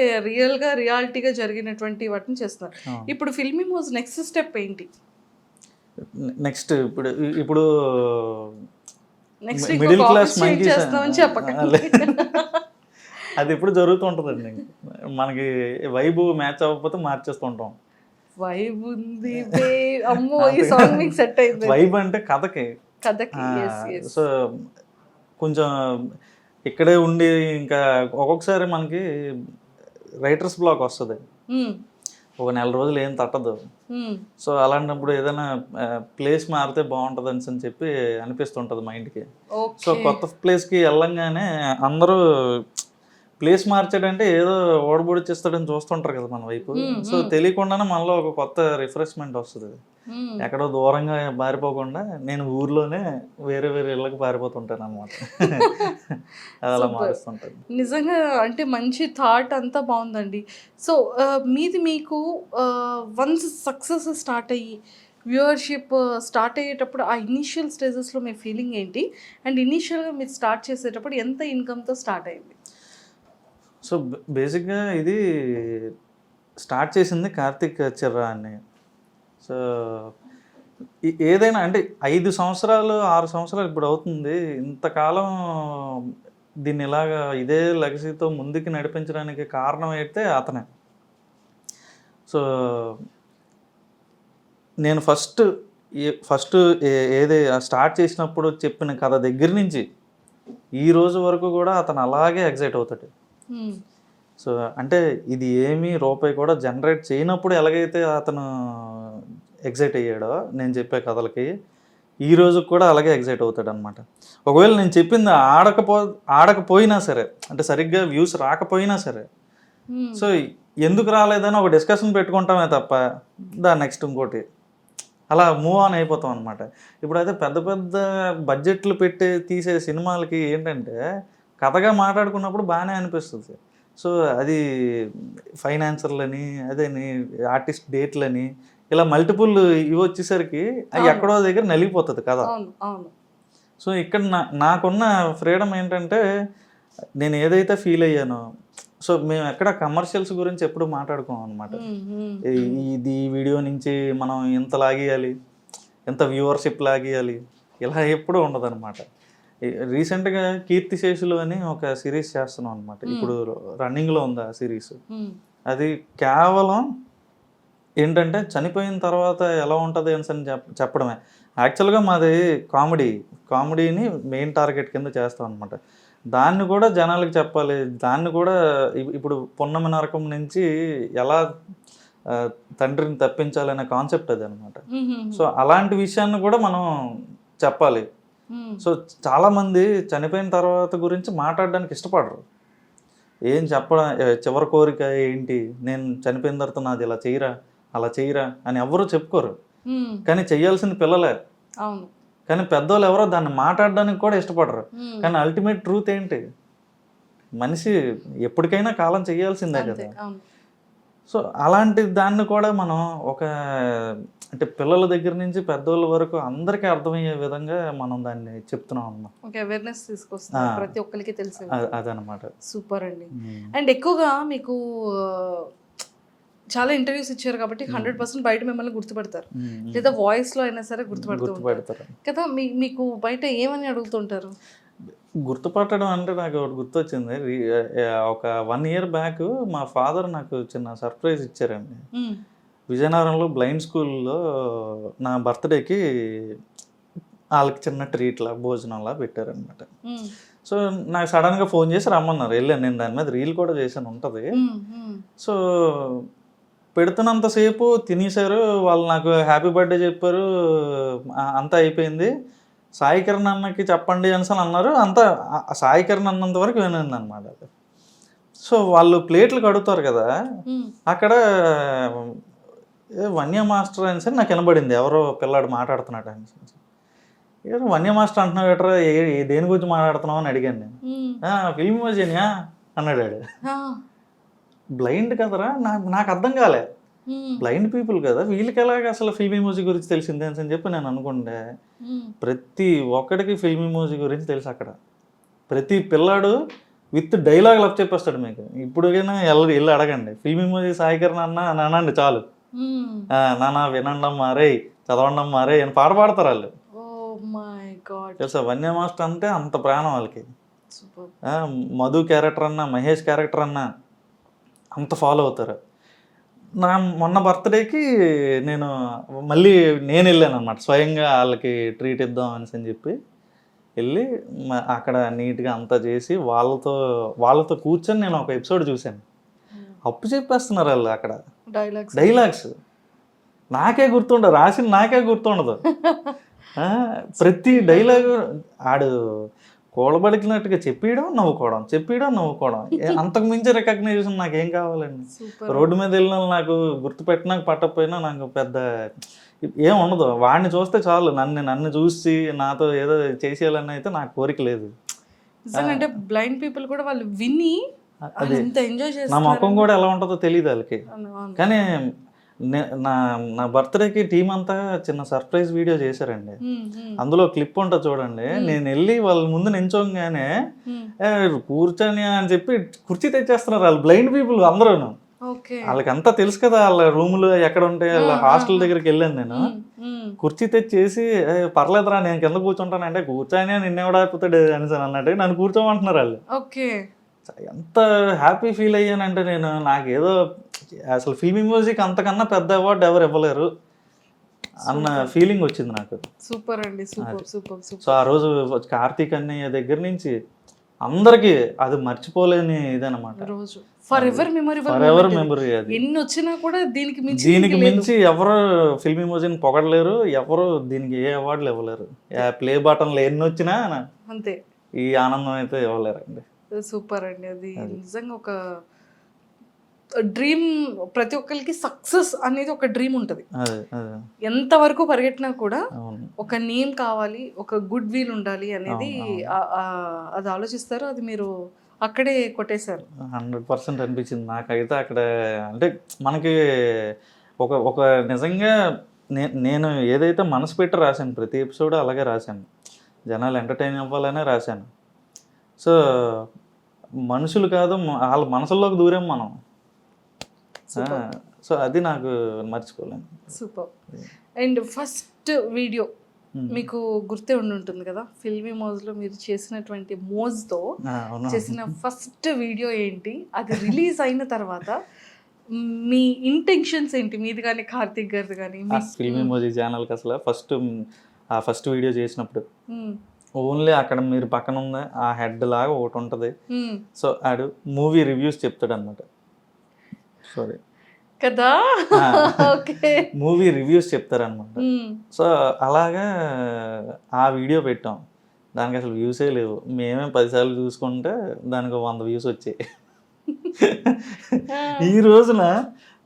రియాలిటీగా జరిగినటువంటి వాటిని చేస్తున్నారు. ఇప్పుడు ఫిల్మీ మోజ్ నెక్స్ట్ స్టెప్ ఏంటి? నెక్స్ట్ ఇప్పుడు నెక్స్ట్ మిడిల్ క్లాస్ మంకీస్ చేస్తామని చెప్పకండి. అది ఎప్పుడు జరుగుతూ ఉంటుందండి. మనకి వైబ్ మ్యాచ్ అవ్వకపోతే మార్చేస్తుంటాం. వైబ్ ఉంది అమ్మో, ఈ సాంగ్ మీకు సెట్ అయింది. వైబ్ అంటే కథకి. సో కొంచెం ఇక్కడే ఉండి ఇంకా ఒక్కొక్కసారి మనకి రైటర్స్ బ్లాక్ వస్తుంది, ఒక 4 రోజులు ఏం తట్టదు. సో అలాంటప్పుడు ఏదైనా ప్లేస్ మారితే బాగుంటుంది అని చెప్పి అనిపిస్తుంటుంది మైండ్కి. సో కొత్త ప్లేస్కి వెళ్ళంగానే అందరూ ప్లేస్ మార్చాడంటే ఏదో ఓడబొడిచేస్తాడని చూస్తుంటారు కదా మన వైపు. సో తెలియకుండానే మనలో ఒక కొత్త రిఫ్రెష్మెంట్ వస్తుంది. ఎక్కడో దూరంగా పారిపోకుండా నేను ఊర్లోనే వేరే ఇళ్ళకి పారిపోతుంటాను అనమాట. అది అలా మారుస్తుంటాను. నిజంగా అంటే మంచి థాట్ అంతా బాగుందండి. సో మీకు వన్స్ సక్సెస్ స్టార్ట్ అయ్యి వ్యూవర్షిప్ స్టార్ట్ అయ్యేటప్పుడు ఆ ఇనీషియల్ స్టేజెస్లో మీ ఫీలింగ్ ఏంటి? అండ్ ఇనీషియల్గా మీరు స్టార్ట్ చేసేటప్పుడు ఎంత ఇన్కమ్తో స్టార్ట్ అయింది? సో బేసిక్గా ఇది స్టార్ట్ చేసింది కార్తిక్ చిర్రా అని. సో ఏదైనా అంటే 5 సంవత్సరాలు 6 సంవత్సరాలు ఇప్పుడు అవుతుంది. ఇంతకాలం దీన్ని ఇలాగా ఇదే లెగసీతో ముందుకు నడిపించడానికి కారణం అయితే అతనే. సో నేను ఫస్ట్ ఏది స్టార్ట్ చేసినప్పుడు చెప్పిన కథ దగ్గర నుంచి ఈ రోజు వరకు కూడా అతను అలాగే ఎగ్జైట్ అవుతాడు. సో అంటే ఇది ఏమీ రూపాయి కూడా జనరేట్ చేయనప్పుడు ఎలాగైతే అతను ఎగ్జైట్ అయ్యాడో నేను చెప్పే కథలకి, ఈ రోజు కూడా అలాగే ఎగ్జైట్ అవుతాడు అనమాట. ఒకవేళ నేను చెప్పింది ఆడకపోయినా సరే, అంటే సరిగ్గా వ్యూస్ రాకపోయినా సరే, సో ఎందుకు రాలేదని ఒక డిస్కషన్ పెట్టుకుంటామే తప్ప దాని నెక్స్ట్ ఇంకోటి అలా మూవ్ ఆన్ అయిపోతాం అనమాట. ఇప్పుడైతే పెద్ద పెద్ద బడ్జెట్లు పెట్టి తీసే సినిమాలకి ఏంటంటే కథగా మాట్లాడుకున్నప్పుడు బాగానే అనిపిస్తుంది. సో అది ఫైనాన్సర్లని అదేని ఆర్టిస్ట్ డేట్లని ఇలా మల్టిపుల్ ఇవి వచ్చేసరికి అవి ఎక్కడో దగ్గర నలిగిపోతుంది కదా. సో ఇక్కడ నాకున్న ఫ్రీడమ్ ఏంటంటే నేను ఏదైతే ఫీల్ అయ్యానో, సో మేము ఎక్కడ కమర్షియల్స్ గురించి ఎప్పుడు మాట్లాడుకోం అనమాట. ఈ వీడియో నుంచి మనం ఎంత లాగేయాలి, ఎంత వ్యూవర్షిప్ లాగేయాలి, ఇలా ఎప్పుడూ ఉండదన్నమాట. రీసెంట్గా కీర్తిశేషులు అని ఒక సిరీస్ చేస్తున్నాం అనమాట. ఇప్పుడు రన్నింగ్లో ఉంది ఆ సిరీస్. అది కేవలం ఏంటంటే చనిపోయిన తర్వాత ఎలా ఉంటుంది అని చెప్పడమే. యాక్చువల్గా మాది కామెడీని మెయిన్ టార్గెట్ కింద చేస్తాం అనమాట. దాన్ని కూడా జనాలకు చెప్పాలి. దాన్ని కూడా ఇప్పుడు పున్నమి నరకం నుంచి ఎలా తండ్రిని తప్పించాలనే కాన్సెప్ట్ అది అనమాట. సో అలాంటి విషయాన్ని కూడా మనం చెప్పాలి. సో చాలామంది చనిపోయిన తర్వాత గురించి మాట్లాడడానికి ఇష్టపడరు. ఏం చెప్పడం, చివరి కోరిక ఏంటి, నేను చనిపోయిన తర్వాత నాది ఇలా చేయరా అలా చేయరా అని ఎవరు చెప్పుకోరు. కానీ చెయ్యాల్సింది పిల్లలే. కానీ పెద్దోళ్ళు ఎవరో దాన్ని మాట్లాడడానికి కూడా ఇష్టపడరు. కానీ అల్టిమేట్ ట్రూత్ ఏంటి, మనిషి ఎప్పటికైనా కాలం చేయాల్సిందే కదా. సో అలాంటి దాన్ని కూడా మనం అంటే పిల్లల దగ్గర నుంచి పెద్దోళ్ళ వరకు అందరికీ అర్థమయ్యే విధంగా మనం దాన్ని చెప్తున్నాం అన్నమాట. అవేర్నెస్ తీసుకొస్తాం, ప్రతి ఒక్కరికి తెలిసే. అదనమాట. సూపర్ అండి. అండ్ ఎక్కువగా మీకు చాలా ఇంటర్వ్యూస్ ఇచ్చారు కాబట్టి 100% బయట మిమ్మల్ని గుర్తుపడతారు, లేదా వాయిస్ లో అయినా సరే గుర్తుపడతారు కదా. మీకు బయట ఏమని అడుగుతుంటారు? గుర్తుపట్టడం అంటే నాకు ఒకటి గుర్తొచ్చింది. ఒక 1 year బ్యాక్ మా ఫాదర్ నాకు చిన్న సర్ప్రైజ్ ఇచ్చారండి. విజయనగరంలో బ్లైండ్ స్కూల్లో నా బర్త్డేకి వాళ్ళకి చిన్న ట్రీట్లా భోజనంలా పెట్టారనమాట. సో నాకు సడన్గా ఫోన్ చేసి రమ్మన్నారు, వెళ్ళాను. నేను దాని మీద రీల్ కూడా చేశాను, ఉంటుంది. సో పెడుతున్నంతసేపు తినేశారు వాళ్ళు, నాకు హ్యాపీ బర్త్డే చెప్పారు, అంతా అయిపోయింది. సాయి కిరణ్ అన్నకి చెప్పండి అని అన్నారు. అంతా సాయి కిరణ్ అన్నంత వరకు వినింది అనమాట. సో వాళ్ళు ప్లేట్లు కడుగుతారు కదా, అక్కడ వన్య మాస్టర్ అని సరే నాకు వినబడింది, ఎవరో పిల్లాడు మాట్లాడుతున్నాడు అని. ఏదో వన్య మాస్టర్ అంటున్నావు ఎట్రా, దేని గురించి మాట్లాడుతున్నావు అని అడిగాను నేను. ఫిల్మ్ ఇమోజినియా అన్నాడు. బ్లైండ్ కదరా, నాకు అర్థం కాలే. బ్లైండ్ పీపుల్ కదా, వీళ్ళకి ఎలాగ అసలు ఫిల్మ్ ఇమోజీ గురించి తెలిసిందే అని చెప్పి నేను అనుకుంటే, ప్రతి ఒక్కడికి ఫిల్మ్ ఇమోజీ గురించి తెలుసు. అక్కడ ప్రతి పిల్లాడు విత్ డైలాగ్ లవ్ చెప్పేస్తాడు మీకు. ఇప్పుడుకైనా వెళ్ళి అడగండి, ఫిల్మ్ ఇమోజీ సాయి కిరణ్ అన్న అనండి చాలు, నాన్న వినండి మారే చదవండి మారే అని పాట పాడతారు వాళ్ళు. తెలుసా, వన్య మాస్టర్ అంటే అంత ప్రాణం వాళ్ళకి. మధు క్యారెక్టర్ అన్నా, మహేష్ క్యారెక్టర్ అన్నా అంత ఫాలో అవుతారు. నా మొన్న బర్త్డేకి నేను వెళ్ళాను అనమాట, స్వయంగా వాళ్ళకి ట్రీట్ ఇద్దాం అని చెప్పి వెళ్ళి అక్కడ నీట్గా అంతా చేసి వాళ్ళతో కూర్చొని నేను ఒక ఎపిసోడ్ చూశాను. అప్పు చెప్పేస్తున్నారు వాళ్ళు అక్కడ డైలాగ్స్. నాకే గుర్తుండదు, రాసిన నాకే గుర్తుండదు. ప్రతి డైలాగు ఆడు కూడబడికినట్టుగా చెప్పేయడం నవ్వుకోవడం. అంతకు మించి రికగ్నైజేషన్ నాకేం కావాలండి. రోడ్డు మీద వెళ్ళిన నాకు గుర్తుపెట్టినాక పట్టకపోయినా నాకు పెద్ద ఏం ఉండదు. వాడిని చూస్తే చాలు, నన్ను చూసి నాతో ఏదో చేసేయాలని అయితే నాకు కోరిక లేదు. అంటే బ్లైండ్ పీపుల్ కూడా వాళ్ళు విని ఎంజాయ్ చేస్తారు. నా ముఖం కూడా ఎలా ఉంటుందో తెలియదు వాళ్ళకి. కానీ నా బర్త్డేకి టీం అంతా చిన్న సర్ప్రైజ్ వీడియో చేశారండి. అందులో క్లిప్ ఉంటుంది చూడండి. నేను వెళ్ళి వాళ్ళ ముందు నించోగానే కూర్చొని అని చెప్పి కుర్చీ తెచ్చేస్తున్నారు వాళ్ళు, బ్లైండ్ పీపుల్ అందరూ. వాళ్ళకి అంతా తెలుసు కదా, వాళ్ళ రూములు ఎక్కడ ఉంటాయి, వాళ్ళ హాస్టల్ దగ్గరికి వెళ్ళాను నేను. కుర్చీ తెచ్చేసి పర్లేదురా నేను కింద కూర్చుంటాను అంటే, కూర్చొని నిన్నెవడైపోతాడు అని అన్నట్టు నన్ను కూర్చోమంటున్నారు వాళ్ళు. ఎంత హ్యాపీ ఫీల్ అయ్యానంటే నేను, నాకేదో అసలు ఫిల్మ్ ఇమోజీకి అంతకన్నా పెద్ద అవార్డు ఎవరు ఇవ్వలేరు అన్న ఫీలింగ్ వచ్చింది నాకు. సూపర్ అండి, సూపర్. సో ఆ రోజు కార్తీక్ అన్నయ్య దగ్గర నుంచి అందరికి అది మర్చిపోలేని ఇదనమాట. For ever memory. అది ఎన్ని వచ్చినా కూడా దీనికి మించి ఎవరు ఫిల్మ్ ఇమోజీని పొగడలేరు, ఎవరు దీనికి ఏ అవార్డులు ఇవ్వలేరు. ప్లే బటన్లు ఎన్ని వచ్చినా అంతే, ఈ ఆనందం అయితే ఇవ్వలేరండి. సూపర్ అండి. అది నిజంగా ఒక డ్రీమ్. ప్రతి ఒక్కరికి సక్సెస్ అనేది ఒక డ్రీమ్ ఉంటుంది. ఎంతవరకు పరిగెట్టినా కూడా ఒక నేమ్ కావాలి, ఒక గుడ్ విల్ ఉండాలి అనేది అది ఆలోచిస్తారు. అది మీరు అక్కడే కొట్టేశారు. 100% అనిపించింది నాకైతే అక్కడ. అంటే మనకి ఒక నిజంగా నేను ఏదైతే మనసు పెట్టి రాశాను, ప్రతి ఎపిసోడ్ అలాగే రాశాను, జనాలు ఎంటర్టైన్ అవ్వాలనే రాశాను. సో మనుషులు కాదు, వాళ్ళ మనసుల్లోకి దూరం మనం. సో అది నాకు మర్చిపోలేను. సూపర్. అండ్ ఫస్ట్ వీడియో మీకు గుర్తే ఉండుంటుంది కదా ఫిల్మీ మోజ్లో మీరు చేసినటువంటి మోజ్తో అవును. చేసిన ఫస్ట్ వీడియో ఏంటి, అది రిలీజ్ అయిన తర్వాత మీ ఇంటెన్షన్స్ ఏంటి, మీది కానీ కార్తిక్ గారిది కానీ? ఫిల్మ్ ఎమోజీ ఛానల్కి అసలు ఫస్ట్ వీడియో చేసినప్పుడు ఓన్లీ అక్కడ మీరు పక్కన ఉన్న ఆ హెడ్ లాగా ఒకటి ఉంటుంది. సో ఆడు మూవీ రివ్యూస్ చెప్తాడు అనమాట. సారీ కదా, ఓకే, మూవీ రివ్యూస్ చెప్తారనమాట. సో అలాగా ఆ వీడియో పెట్టాం. దానికి అసలు వ్యూసే లేవు. మేమే 10 సార్లు చూసుకుంటే దానికి 100 వ్యూస్ వచ్చాయి. ఈ రోజున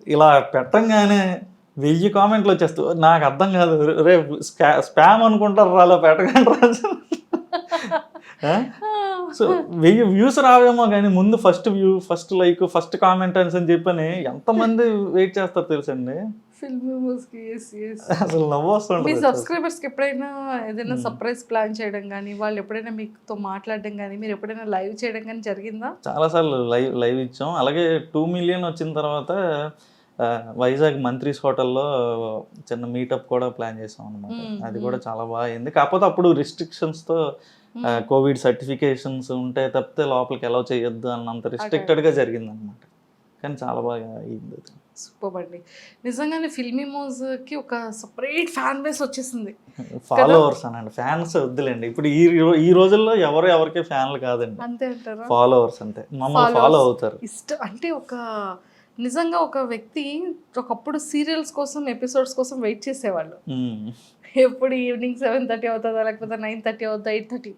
ఇలా పెట్టంగానే 1000 కామెంట్లు వచ్చేస్తూ నాకు అర్థం కాదు, రే స్పామ్ అనుకుంటారు అలా పెట్టకండి. సో 1000 వ్యూస్ రావేమో కానీ ముందు first view, first like, first comment అని చెప్పని ఎంతమంది వెయిట్ చేస్తారు తెలుసండి. ఫిల్మీ మోజ్కి అసలు నవ్వు మీ వస్తుంది. సబ్స్క్రైబర్స్కి ఎప్పుడైనా ఏదైనా సర్ప్రైజ్ ప్లాన్ చేయడం కానీ, వాళ్ళు ఎప్పుడైనా మీతో మాట్లాడడం కానీ, మీరు ఎప్పుడైనా లైవ్ చేయడం కానీ జరిగిందా? చాలాసార్లు లైవ్ ఇచ్చాం. అలాగే 2 మిలియన్ వచ్చిన తర్వాత వైజాగ్ మంత్రీస్ హోటల్లో చిన్న మీటప్ కూడా ప్లాన్ చేసాం అనమాట. అది కూడా చాలా బాగా అయింది. కాకపోతే అప్పుడు రిస్ట్రిక్షన్స్తో కోవిడ్ సర్టిఫికేషన్స్ ఉంటే తప్పితే లోపలికి అలౌ చేయొద్దు అన్నంత రిస్ట్రిక్టెడ్గా జరిగింది అనమాట. కానీ చాలా బాగా అయింది. సూపర్ అండి. నిజంగానే ఫిల్మీ మోజ్కి ఒక సపరేట్ ఫ్యాన్ బేస్ వచ్చేసింది. ఫాలోవర్స్ అనండి, ఫ్యాన్స్ వద్దులేండి. ఇప్పుడు ఈ రోజుల్లో ఎవరికి ఫ్యాన్లు కాదండి, అంతే అంటారా? ఫాలోవర్స్ అంతే, మమ్మల్ని ఫాలో అవుతారు. ఇష్టం అంటే నిజంగా ఒక వ్యక్తి ఒకప్పుడు సీరియల్స్ కోసం, ఎపిసోడ్స్ కోసం వెయిట్ చేసేవాళ్ళు. ఎప్పుడు ఈవినింగ్ 7:30 అవుతుందా, లేకపోతే 9:30 అవుతుందా, 8:30,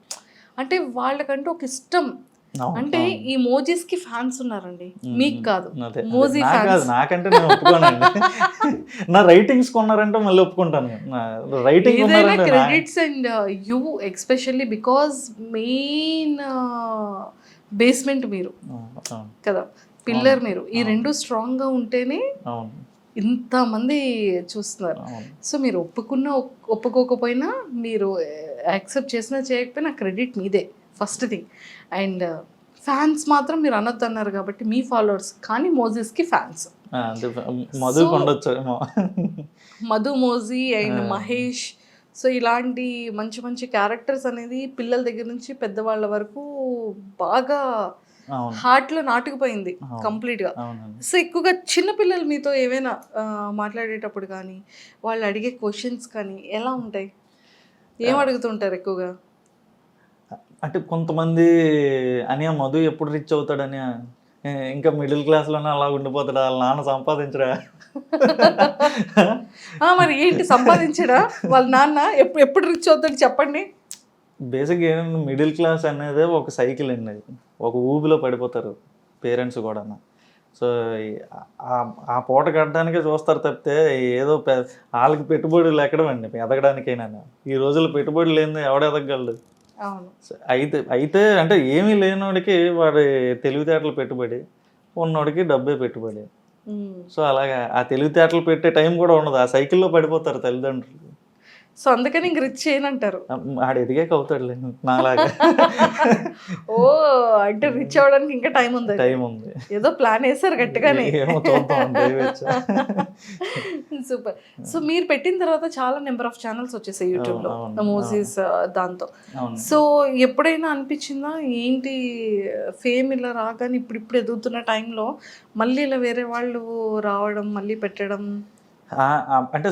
అంటే వాళ్ళకంటూ ఒక ఇష్టం. అంటే ఈ మోజీస్ కి ఫ్యాన్స్ ఉన్నారండి, మీకు కాదు. మోజీ ఫ్యాన్స్ నాకంటే నేను ఒప్పుకోనండి. నా రైటింగ్స్ కొన్నారంటే మళ్ళీ ఒప్పుకుంటాను. Writing credits and you especially because main basement మీరు కదా, పిల్లర్ మీరు. ఈ రెండు స్ట్రాంగ్ గా ఉంటేనే ఇంతమంది చూస్తున్నారు. సో మీరు ఒప్పుకోకపోయినా, మీరు యాక్సెప్ట్ చేసినా చేయకపోయినా క్రెడిట్ మీదే ఫస్ట్ థింగ్. అండ్ ఫ్యాన్స్ మాత్రం మీరు అనొద్దు అన్నారు కాబట్టి మీ ఫాలోవర్స్, కానీ మోజీస్కి ఫ్యాన్స్. మధు మోజీ అండ్ మహేష్. సో ఇలాంటి మంచి మంచి క్యారెక్టర్స్ అనేది పిల్లల దగ్గర నుంచి పెద్దవాళ్ళ వరకు బాగా హార్ట్లో నాటుకుపోయింది కంప్లీట్గా. సో ఎక్కువగా చిన్నపిల్లలు మీతో ఏమైనా మాట్లాడేటప్పుడు కానీ, వాళ్ళు అడిగే క్వశ్చన్స్ కానీ ఎలా ఉంటాయి, ఏం అడుగుతుంటారు ఎక్కువగా? అంటే కొంతమంది అని మధు ఎప్పుడు రిచ్ అవుతాడని, ఇంకా మిడిల్ క్లాస్లోనే అలా ఉండిపోతాడా, వాళ్ళ నాన్న సంపాదించడా? మరి ఏంటి సంపాదించడా వాళ్ళ నాన్న? ఎప్పుడు రిచ్ అవుతాడు చెప్పండి. బేసిక్గా ఏంటంటే మిడిల్ క్లాస్ అనేది ఒక సైకిల్ అండి, ఒక ఊబిలో పడిపోతారు పేరెంట్స్ కూడా. సో ఆ పూట కట్టడానికే చూస్తారు తప్పితే ఏదో వాళ్ళకి పెట్టుబడులు ఎక్కడమండి ఎదగడానికైనా. ఈ రోజుల్లో పెట్టుబడులు లేని ఎవడ ఎదగలడు. అయితే అంటే ఏమీ లేనోడికి వాడి తెలివితేటలు పెట్టుబడి, ఉన్నోడికి డబ్బే పెట్టుబడి. సో అలాగా ఆ తెలివితేటలు పెట్టే టైం కూడా ఉండదు, ఆ సైకిల్లో పడిపోతారు తల్లిదండ్రులు. సో అందుకని ఇంక రిచ్ చేయనంటారు. ఆడు ఎదిగాక అవుతాడులే నాలాగా. ఓ అంటే రిచ్ అవ్వడానికి ఇంకా టైం ఉంది, ఏదో ప్లాన్ వేసారు గట్టిగానే. సూపర్. సో మీరు పెట్టిన తర్వాత చాలా నెంబర్ ఆఫ్ ఛానల్స్ వచ్చేసాయి యూట్యూబ్లో మోజీస్ దాంతో. సో ఎప్పుడైనా అనిపించిందా ఏంటి ఫేమ్ ఇలా రాగానే ఇప్పుడు ఎదుగుతున్న టైంలో మళ్ళీ ఇలా వేరే వాళ్ళు రావడం, మళ్ళీ పెట్టడం? అంటే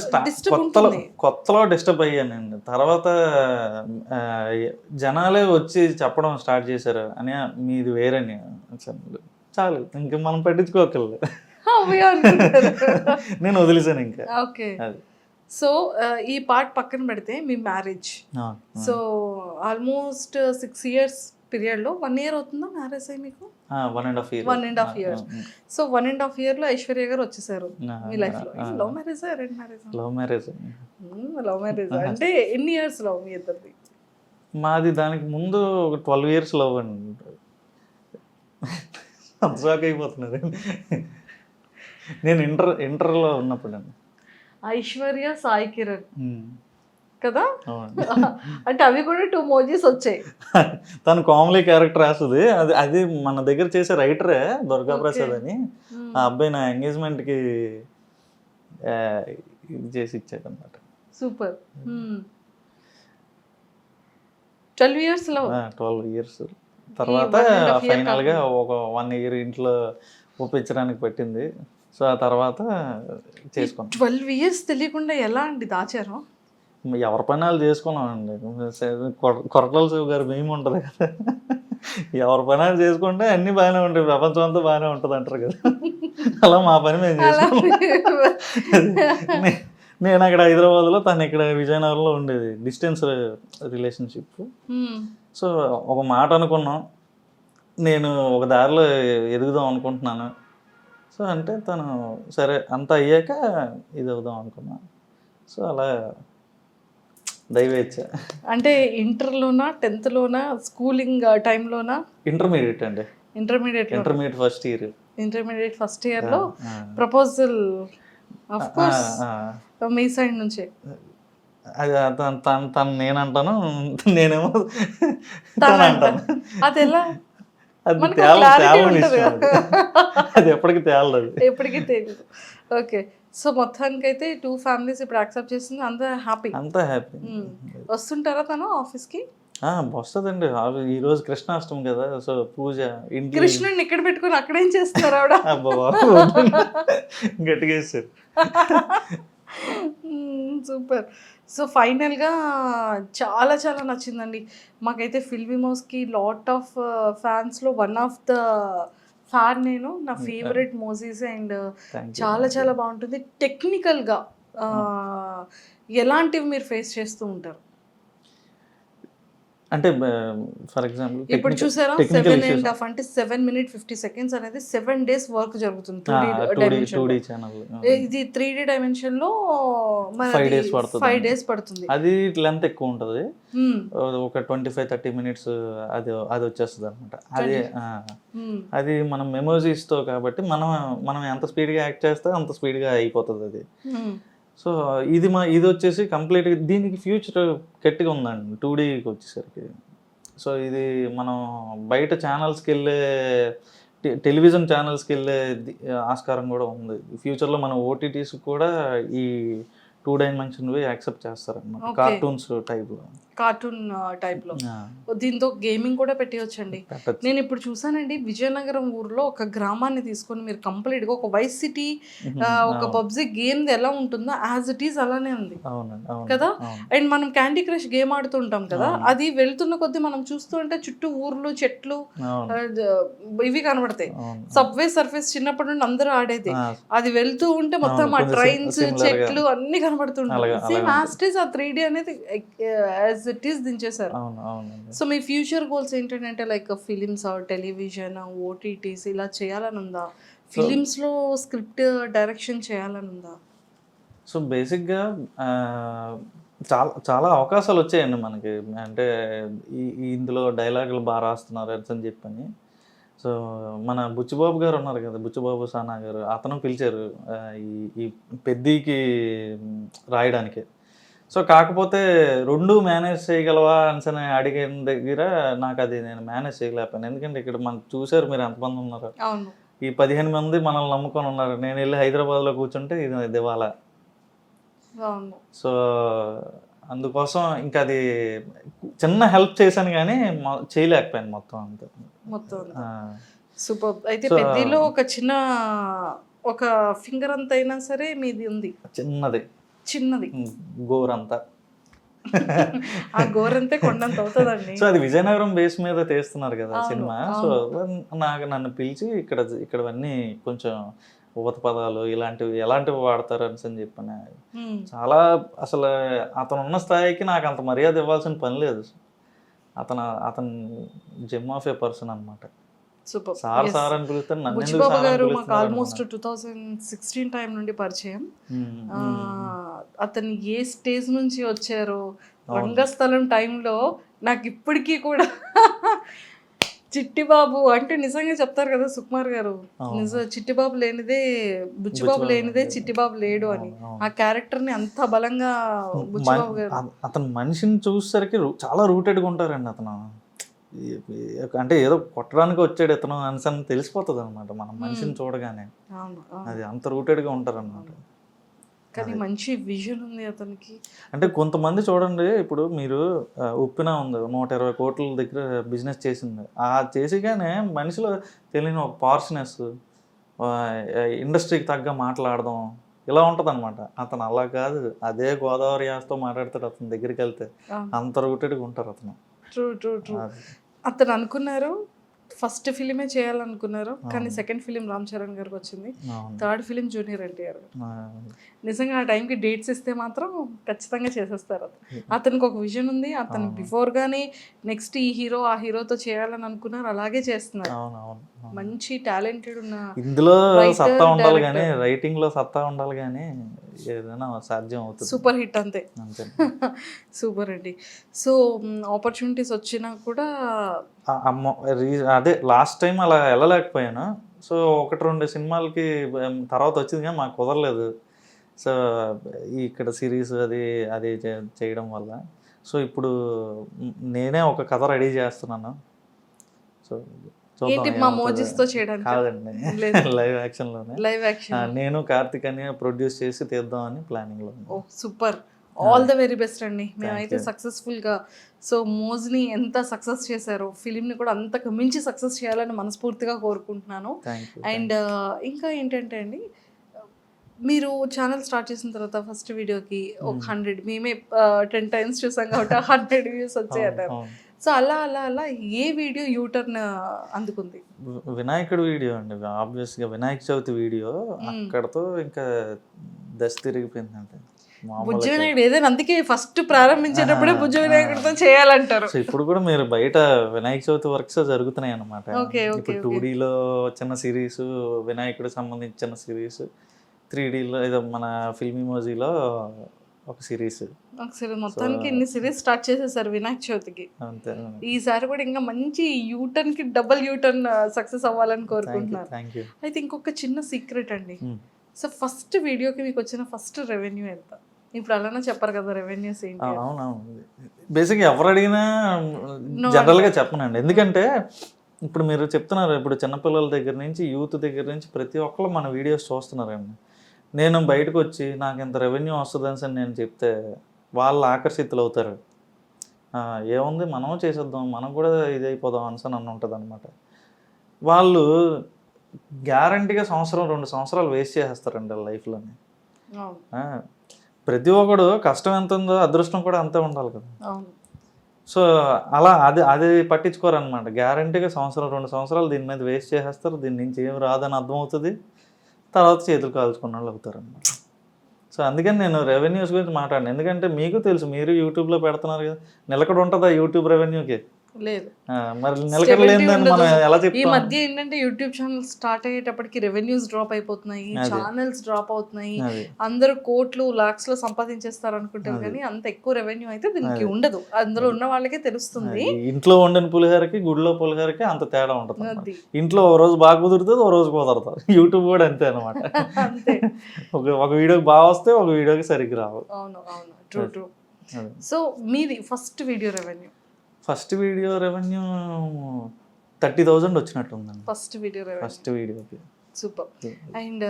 కొత్తలో డిస్టర్బ్ అయ్యానండి. తర్వాత జనాలే వచ్చి చెప్పడం స్టార్ట్ చేశారు అని, మీది వేరని. చాలు ఇంక మనం పట్టించుకోకర్లేదు, నేను వదిలేసాను ఇంకా. ఓకే. సో ఈ పార్ట్ పక్కన పెడితే మీ మ్యారేజ్, సో ఆల్మోస్ట్ 6 years పీరియడ్లో 1 year అవుతుందా మ్యారేజ్ అయ్యి మీకు? 1.5 years. సో 1.5 yearలో ఐశ్వర్య గారు వచ్చేసారు మీ లైఫ్లో. Love marriage, arrange marriage? Love marriage. Love marriage అంటే ఎన్ని ఇయర్స్ లవ్ మీ ఇద్దరిది? మాది దానికి ముందు ఒక 12 years లవ్ అండి. షాక్ అయిపోతున్నది. నేను ఇంటర్లో ఉన్నప్పుడు అండి. ఐశ్వర్య, సాయి కిరణ్ కదా, అంటే అవి కూడా 2 మోజీస్ వచ్చాయి. తను కామెడీ క్యారెక్టర్ వేస్తుంది. అది మన దగ్గర చేసే రైటరే దుర్గా ప్రసాద్ అని, ఆ అబ్బాయి నా ఎంగేజ్మెంట్కి ఇది చేసి ఇచ్చాడు అనమాట. సూపర్. 12 years లో 12 years తర్వాత 1.5 year ఫైనల్గా ఒక 1 year ఇంట్లో ఒప్పించడానికి పట్టింది. సో ఆ తర్వాత చేసుకున్నాం. 12 years తెలియకుండా ఎలా అండి దాచారు? ఎవరి పని వాళ్ళు చేసుకున్నామండి. కొరటాల శివ గారి మేము ఉంటుంది కదా, ఎవరి పని వాళ్ళు చేసుకుంటే అన్నీ బాగానే ఉంటాయి, ప్రపంచం అంతా బాగానే ఉంటుంది అంటారు కదా, అలా మా పని మేము చేసుకున్నాం. నేను అక్కడ హైదరాబాద్లో, తను ఇక్కడ విజయనగరంలో ఉండేది, డిస్టెన్స్ రిలేషన్షిప్. సో ఒక మాట అనుకున్నాం, నేను ఒక దారిలో ఎదుగుదాం అనుకుంటున్నాను. సో అంటే తను సరే అంతా అయ్యాక ఇది అవుదాం అనుకున్నాను. సో అలా దైవేచ్ఛ. అంటే ఇంటర్లోనా 10th లోనా స్కూలింగ్ టైంలోనా? ఇంటర్మీడియట్ అండి. Intermediate first year. Intermediate first ఇయర్లో ప్రపోజల్ ఆఫ్ కోర్స్ మీ సైడ్ నుంచే. అది తను నేనంటాను, నేనేమో తను అంటాను. అది ఎలా? అది మనకు తేలని clarity ఉంటది విషయం అది. అది ఎప్పటికీ తేలదు. ఎప్పటికీ తెలియదు. ఓకే, సో మొత్తానికైతే 2 families ఇప్పుడు యాక్సెప్ట్ చేసింది, అంతా హ్యాపీ. అంతా హ్యాపీ. వస్తుంటారా తను ఆఫీస్కి? వస్తుందండి. ఈ రోజు కృష్ణాష్టమి కదా, సో పూజ ఇంటి. కృష్ణుడిని ఇక్కడ పెట్టుకుని అక్కడేం చేస్తారు ఆవిడ? గట్టిగా వేస్తారు. సూపర్. సో ఫైనల్గా చాలా చాలా నచ్చిందండి మాకైతే. ఫిల్మీ మౌస్కి లాట్ ఆఫ్ ఫ్యాన్స్లో వన్ ఆఫ్ ద ఫ్యాన్ నేను. నా ఫేవరెట్ మోజీస్ అండ్ చాలా చాలా బాగుంటుంది. టెక్నికల్గా ఎలాంటివి మీరు ఫేస్ చేస్తూ ఉంటారు? అంటే ఫర్ ఎగ్జాంపుల్ ఇప్పుడు చూసారా 7.5 అంటే 7 minutes 50 seconds అనేది 7 days వర్క్ జరుగుతుంది 2D ఛానల్. ఇది 3D dimension లో 5 days పడుతుంది. అది లెంత్ ఎక్కువ ఉంటుంది, ఒక 25-30 minutes అది వచ్చేస్తుంది అనమాట. అది మనం మెమోరీస్తో కాబట్టి మనం ఎంత స్పీడ్గా యాక్ట్ చేస్తే అంత స్పీడ్గా అయిపోతుంది అది. సో ఇది వచ్చేసి కంప్లీట్గా దీనికి ఫ్యూచర్ గట్టిగా ఉందండి 2Dకి వచ్చేసరికి. సో ఇది మనం బయట ఛానల్స్కి వెళ్ళే టెలివిజన్ ఛానల్స్కి వెళ్ళే ఆస్కారం కూడా ఉంది. ఫ్యూచర్లో మన ఓటీటీస్ కూడా ఈ 2 dimensionవి యాక్సెప్ట్ చేస్తారన్నమాట, కార్టూన్స్ టైప్లో. దీంతో గేమింగ్ కూడా పెట్టవచ్చండి. నేను ఇప్పుడు చూసానండి, విజయనగరం ఊర్లో ఒక గ్రామాన్ని తీసుకొని మీరు కంప్లీట్గా ఒక వైస్ సిటీ, ఒక పబ్జీ గేమ్ ఎలా ఉంటుందో యాజ్ ఇట్ ఈస్ అలానే ఉంది కదా. అండ్ మనం క్యాండీ క్రష్ గేమ్ ఆడుతుంటాం కదా, అది వెళ్తున్న కొద్దీ మనం చూస్తూ ఉంటే చుట్టూ ఊర్లు, చెట్లు ఇవి కనబడతాయి. సబ్వే సర్ఫేస్ చిన్నప్పటి నుండి అందరూ ఆడేది, అది వెళ్తూ ఉంటే మొత్తం ఆ ట్రైన్స్, చెట్లు అన్ని కనబడుతుంటాయి. సేమ్ యాజ్ ఇట్ ఈస్ ఆ 3D అనేది యాజ్ ఇట్ ఈస్ దించేశారు. సో మీ ఫ్యూచర్ గోల్స్ ఏంటంటే లైక్ ఫిలిమ్స్, టెలివిజన్, ఓటీటీస్ ఇలా చేయాలని ఉందా? ఫిలిమ్స్ లో స్క్రిప్ట్ డైరెక్షన్ చేయాలని ఉందా? సో బేసిక్గా చాలా అవకాశాలు వచ్చాయండి మనకి. అంటే ఇందులో డైలాగులు బాగా రాస్తున్నారు అని చెప్పని. సో మన బుచ్చిబాబు గారు ఉన్నారు కదా, బుచ్చిబాబు సానా గారు, అతను పిలిచారు ఈ పెద్దీకి రాయడానికి. సో కాకపోతే 2 మేనేజ్ చేయగలవా అని అడిగిన దగ్గర నాకు అది నేను మేనేజ్ చేయలేకపోయాను. ఎందుకంటే ఇక్కడ మనం చూసారు మీరు ఎంతమంది ఉన్నారు, ఈ 15 మంది మనల్ని నమ్ముకొని ఉన్నారు. నేను వెళ్ళి హైదరాబాద్లో కూర్చుంటే ఇది దివాలా. సో అందుకోసం ఇంకా అది చిన్న హెల్ప్ చేశాను కానీ చేయలేకపోయాను మొత్తం అంతా. సూపర్. అయితే పెద్దలో ఒక చిన్న ఒక ఫింగర్ అంత అయినా సరే మీది ఉంది, చిన్నది గోరంతా. ఆ గోరంతే కొండంత అవుతుందండి. సో అది విజయనగరం బేస్ మీద తీస్తున్నారు కదా సినిమా. సో నన్ను పిలిచి ఇక్కడవన్నీ కొంచెం ఉపత పదాలు ఎలాంటివి వాడతారు అని చెప్పాను. చాలా అసలు అతను ఉన్న స్థాయికి నాకు అంత మర్యాద ఇవ్వాల్సిన పని లేదు. అతను జెమ్ ఆఫ్ ఏ పర్సన్ అనమాట. సార్ అని పిలుస్తాను. బుచ్చిబాబు గారు మాకు ఆల్మోస్ట్ 2016 టైం నుండి పరిచయం. అతను ఏ స్టేజ్ నుంచి వచ్చారో రంగస్థలం టైంలో నాకు ఇప్పటికీ కూడా చిట్టిబాబు అంటే నిజంగా చెప్తారు కదా సుకుమార్ గారు, చిట్టిబాబు లేనిదే బుచ్చిబాబు లేనిదే చిట్టిబాబు లేడు అని. ఆ క్యారెక్టర్ ని అంత బలంగా బుచ్చిబాబు గారు. అతను మనిషిని చూసేసరికి చాలా రూటెడ్గా ఉంటారండి. అతను అంటే ఏదో కొట్టడానికి వచ్చాడు ఇతను అని తెలిసిపోతుంది అనమాట మనం మనిషిని చూడగానే. అది అంత రూటెడ్గా ఉంటారు అనమాట. కానీ మంచి విజన్ ఉంది అతనికి. అంటే కొంతమంది చూడండి, ఇప్పుడు మీరు ఉప్పిన ఉంది 120 కోట్ల దగ్గర బిజినెస్ చేసింది, ఆ చేసిగానే మనిషిలో తెలియని ఒక పార్స్నెస్, ఇండస్ట్రీకి తగ్గ మాట్లాడడం ఇలా ఉంటుంది అనమాట. అతను అలా కాదు, అదే గోదావరి యాసతో మాట్లాడతాడు. అతని దగ్గరికి వెళ్తే అంత రూటెడ్గా ఉంటారు అతను. True true true. అతను అనుకున్నారు ఫస్ట్ ఫిలిమే చేయాలనుకున్నారు, కానీ సెకండ్ ఫిలిం రామ్ చరణ్ గారికి వచ్చింది, థర్డ్ ఫిలిం జూనియర్ ఎన్టీఆర్ గారు. నిజంగా ఆ టైంకి డేట్స్ ఇస్తే మాత్రం ఖచ్చితంగా చేసేస్తారు. అతనికి ఒక విజన్ ఉంది. అతను బిఫోర్ గానే నెక్స్ట్ ఈ హీరో ఆ హీరోతో చేయాలని అనుకున్నారు, అలాగే చేస్తున్నారు. మంచి టాలెంటెడ్ ఉన్న ఇందులో సత్తా ఉండాలి కానీ, రైటింగ్ లో సత్తా ఉండాలి కానీ ఏదైనా సాధ్యం అవుతుంది. సూపర్ హిట్ అంతే. సూపర్ అండి. సో ఆపర్చునిటీస్ వచ్చినా కూడా అదే లాస్ట్ టైం అలా వెళ్ళలేకపోయాను. సో 1-2 సినిమాలకి తర్వాత వచ్చింది కానీ మాకు కుదరలేదు. సో ఇక్కడ సిరీస్ అది చేయడం వల్ల సో ఇప్పుడు నేనే ఒక కథ రెడీ చేస్తున్నాను. సో మా మోజిస్తో చేయడానికి కాదండి, లైవ్ యాక్షన్లోనే. లైవ్ యాక్షన్ నేను కార్తిక్ అని ప్రొడ్యూస్ చేసి తీద్దామని ప్లానింగ్లో. Oh super, all the very best అండి. మేమైతే సక్సెస్ఫుల్గా సో మోజ్ని ఎంత సక్సెస్ చేశారో ఫిలింని కూడా అంతకు మించి సక్సెస్ చేయాలని మనస్ఫూర్తిగా కోరుకుంటున్నాను. అండ్ ఇంకా ఏంటంటే అండి, మీరు ఛానల్ స్టార్ట్ చేసిన తర్వాత ఫస్ట్ వీడియోకి ఒక 100, మేమే 10 times చూసాం కాబట్టి 100 views వచ్చాయి అన్నారు. సో అలా అలా అలా ఏ వీడియో యూటర్న్ అందుకుంది? వినాయకుడు వీడియో అండి. ఆబ్వియస్గా వినాయక చవితి వీడియో అక్కడతో ఇంకా దశ తిరిగిపోయింది. అంటే బుజ్జ వినాయకుడు ఏదైనా అందుకే ఫస్ట్ ప్రారంభించేటప్పుడే బుజ్జ వినాయకుడితో చేయాలంటారు. సో ఇప్పుడు కూడా మీరు బయట వినాయక చవితి వర్క్స్ జరుగుతున్నాయి అన్నమాట. ఇప్పుడు 2Dలో చిన్న సిరీస్, వినాయకుడికి సంబంధించిన సిరీస్, 3Dలో ఏదో మన ఫిల్మ్ ఇమోజీలో ఒక సిరీస్. మొత్తానికి ఇన్ని సిరీస్ స్టార్ట్ చేసేసారు వినాయక చవితికి. అంతే. ఈసారి కూడా ఇంకా మంచి యూటర్న్ కి డబుల్ యూటర్న్ సక్సెస్ అవ్వాలని కోరుకుంటున్నారు. అయితే ఇంకొక చిన్న సీక్రెట్ అండి. సో ఫస్ట్ వీడియోకి మీకు వచ్చిన ఫస్ట్ రెవెన్యూ ఎంత? ఇప్పుడు అలానే చెప్పరు కదా రెవెన్యూస్ ఏంటి? అవునవును, బేసిక్గా ఎవరు అడిగినా జనరల్గా చెప్పనండి. ఎందుకంటే ఇప్పుడు మీరు చెప్తున్నారు, ఇప్పుడు చిన్నపిల్లల దగ్గర నుంచి యూత్ దగ్గర నుంచి ప్రతి ఒక్కరు మన వీడియోస్ చూస్తున్నారండి. నేను బయటకు వచ్చి నాకు ఇంత రెవెన్యూ వస్తుందని నేను చెప్తే వాళ్ళు ఆకర్షితులు అవుతారు. ఏముంది మనం చేసేద్దాం, మనం కూడా ఇది అయిపోదాం అని నన్ను ఉంటుంది అనమాట. వాళ్ళు గ్యారంటీగా 1-2 సంవత్సరాలు వేస్ట్ చేసేస్తారండి వాళ్ళ లైఫ్లోని. ప్రతి ఒక్కడు కష్టం ఎంత ఉందో అదృష్టం కూడా అంతే ఉండాలి కదా. సో అలా అది పట్టించుకోరనమాట. గ్యారంటీగా 1-2 సంవత్సరాలు దీని మీద వేస్ట్ చేసేస్తారు. దీని నుంచి ఏం రాదని అర్థమవుతుంది, తర్వాత చేతులు కాల్చుకున్న వాళ్ళు అవుతారు అన్నమాట. సో అందుకని నేను రెవెన్యూస్ గురించి మాట్లాడాను. ఎందుకంటే మీకు తెలుసు, మీరు యూట్యూబ్లో పెడుతున్నారు కదా, నిలకడ ఉంటుందా యూట్యూబ్ రెవెన్యూకి? లేదు. మరి నిలకడ లేదని మనం ఎలా చెప్తాం? ఈ మధ్య ఏంటంటే యూట్యూబ్ ఛానల్ స్టార్ట్ అయ్యేటప్పటికి రెవెన్యూస్ డ్రాప్ అయిపోతున్నాయి, ఛానల్స్ డ్రాప్ అవుతున్నాయి, అందరూ కోట్లు లాక్స్ లో సంపాదించేస్తారు అనుకుంటారు, కానీ అంత ఎక్కువ రెవెన్యూ అయితే దీనికి ఉండదు. అందులో ఉన్న వాళ్ళకే తెలుస్తుంది. ఇంట్లో వండిన పులిహోరకి గుడిలో పులిహోరకి అంత తేడా ఉంటుంది. ఇంట్లో ఓ రోజు బాగా కుదురుతుంది, ఓ రోజు కుదరదు. యూట్యూబ్ కూడా అంతే అనమాట. అంతే, ఒక వీడియోకి బాగా వస్తే ఒక వీడియోకి సరిగ్గా రావు. అవును అవును, ట్రూ ట్రూ. సో మీది first video revenue? First video revenue 30,000 వచ్చినట్టు ఉందండి. ఫస్ట్ వీడియోకి. సూపర్. అండ్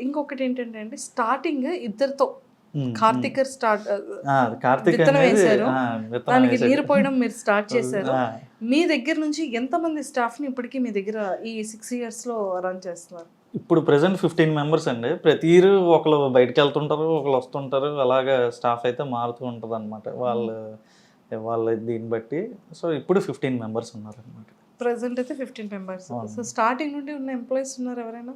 ఇంకొకటి ఏంటంటే అండి, స్టార్టింగ్ ఇద్దరితో కార్తిక్ వేశారు, దానికి నీరు పోయడం మీరు స్టార్ట్ చేశారు. మీ దగ్గర నుంచి ఎంతమంది స్టాఫ్ ని ఇప్పటికీ మీ దగ్గర ఈ 6 years లో రన్ చేస్తున్నారు? ఇప్పుడు ప్రెసెంట్ 15 members అండి. ప్రతి ఇయర్ ఒకళ్ళు బయటకు వెళ్తుంటారు, ఒకళ్ళు వస్తుంటారు, అలాగా స్టాఫ్ అయితే మారుతూ ఉంటుంది అనమాట వాళ్ళ దీన్ని బట్టి. సో ఇప్పుడు 15 members ఉన్నారు అనమాట. ప్రెసెంట్ అయితే 15 members. సో స్టార్టింగ్ నుండి ఉన్న ఎంప్లాయీస్ ఉన్నారు ఎవరైనా?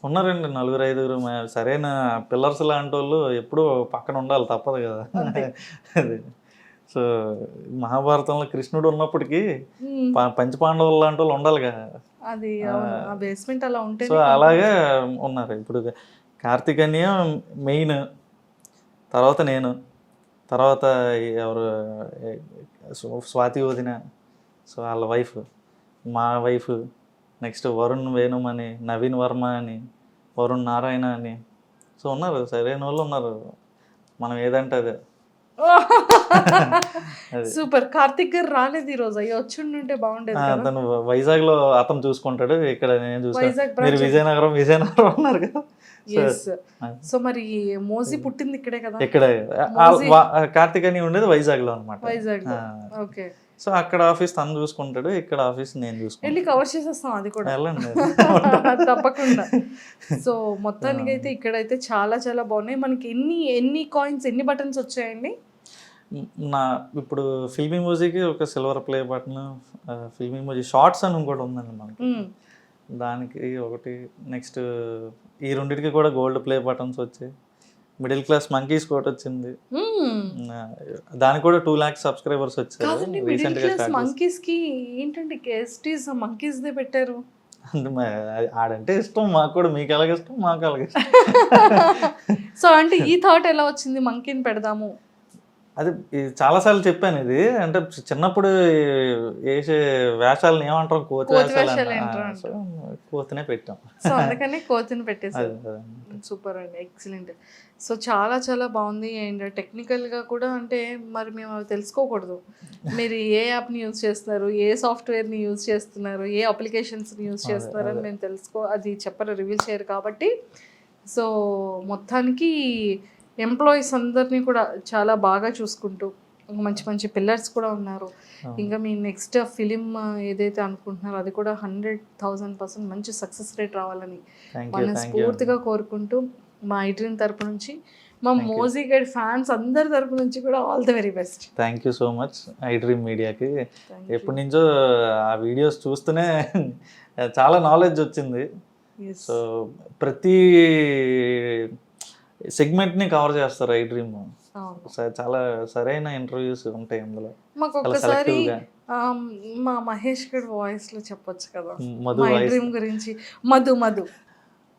ఉన్నారండి, 4-5. సరైన పిల్లర్స్ లాంటి వాళ్ళు ఎప్పుడూ పక్కన ఉండాలి, తప్పదు కదా. అది సో మహాభారతంలో కృష్ణుడు ఉన్నప్పటికీ పంచపాండవులు లాంటి వాళ్ళు ఉండాలి కదా. అది బేస్మెంట్ అలా ఉంటే. సో అలాగే ఉన్నారు. ఇప్పుడు కార్తిక్ అన్నయ్య మెయిన్, తర్వాత నేను, తర్వాత ఎవరు స్వాతి వదిన, సో వాళ్ళ వైఫ్, మా వైఫ్, నెక్స్ట్ వరుణ్ వేణుమ్ అని, నవీన్ వర్మ అని, వరుణ్ నారాయణ అని. సో ఉన్నారు, సరైన వాళ్ళు ఉన్నారు. మనం ఏదంటే అదే. సూపర్. కార్తిక్ గారు రాలేదు ఈ రోజు, అయ్యో వచ్చి బాగుండేది. అతను వైజాగ్ లో అతను చూసుకుంటాడు, ఇక్కడ నేను చూసుకుంటాను. మీరు విజయనగరం ఉన్నారు కదా, ఎస్. సో మరి మోజీ పుట్టింది ఇక్కడే కదా, ఇక్కడ మోజీ. కార్తిక్ అని ఉండేది వైజాగ్ లో అనమాట. వైజాగ్. ఓకే. సో అక్కడ ఆఫీస్ తను చూసుకుంటాడు, ఇక్కడ ఆఫీస్ నేను చూసుకుంటాను. వెళ్ళి కవర్ చేసేస్తాం అది కూడా. వెళ్ళండి. తప్పకుండా. సో మొత్తానికి అయితే ఇక్కడైతే చాలా చాలా బాగున్నాయి. మనకి ఎన్ని కాయిన్స్, ఎన్ని బటన్స్ వచ్చాయండి? నా ఇప్పుడు ఫిల్మీ మ్యూజిక్ ఒక silver play button, filmy music shorts అని ఇంకోటి ఉందండి మనకి, దానికి ఒకటి. నెక్స్ట్ ఈ రెండింటికి కూడా గోల్డ్ ప్లే బటన్స్ వచ్చాయి. మిడిల్ క్లాస్ మంకీస్ కోట్ వచ్చింది, దానికి కూడా 2 lakhs సబ్స్క్రైబర్స్ వచ్చారు రీసెంట్ గా. మంకీస్ కి ఏంటంటే గెస్టీస్ మంకీస్ దే పెట్టారు. ఆడంటే ఇష్టం మాకు కూడా, మీకు ఎలాగ ఇష్టం మాకు అలాగే ఇష్టం. సో అంటే ఈ థాట్ ఎలా వచ్చింది మంకీని పెడదాము? అది చాలాసార్లు చెప్పాను ఇది, అంటే చిన్నప్పుడు వేసే వేషాలను ఏమంటారు, కోతి వేషాలు, కోతినే పెట్టాం. సో అందుకని కోతిని పెట్టేసారు. సూపర్ అండి, ఎక్సలెంట్. సో చాలా చాలా బాగుంది. అండ్ టెక్నికల్గా కూడా అంటే మరి మేము అవి తెలుసుకోకూడదు, మీరు ఏ యాప్ని యూజ్ చేస్తున్నారు, ఏ సాఫ్ట్వేర్ని యూజ్ చేస్తున్నారు, ఏ అప్లికేషన్స్ని యూజ్ చేస్తున్నారు అని మేము అది చెప్పరు, రివీల్ చేయరు కాబట్టి. సో మొత్తానికి ఎంప్లాయీస్ అందరినీ కూడా చాలా బాగా చూసుకుంటూ మంచి మంచి పిల్లర్స్ కూడా ఉన్నారు. ఇంకా మీ నెక్స్ట్ ఫిలిం ఏదైతే అనుకుంటున్నారో అది కూడా 100,000% మంచి సక్సెస్ రేట్ రావాలని మనస్ఫూర్తిగా కోరుకుంటూ మా ఐడ్రీమ్ తరపు నుంచి, మా మోజీ గైడ్ ఫ్యాన్స్ అందరి తరపు నుంచి కూడా all the very best. Thank you so much iDream మీడియాకి. ఎప్పటి నుంచో ఆ వీడియోస్ చూస్తూనే చాలా నాలెడ్జ్ వచ్చింది. సో ప్రతి సెగ్మెంట్ని కవర్ చేస్తారు ఐడ్రీమ్. చాలా సరైన ఇంటర్వ్యూస్ ఉంటాయి అందులో. మాకు ఒక్కసారి మా మహేష్ గడ్ వాయిస్ లో చెప్పొచ్చు కదా ఐడ్రీమ్ గురించి? మధు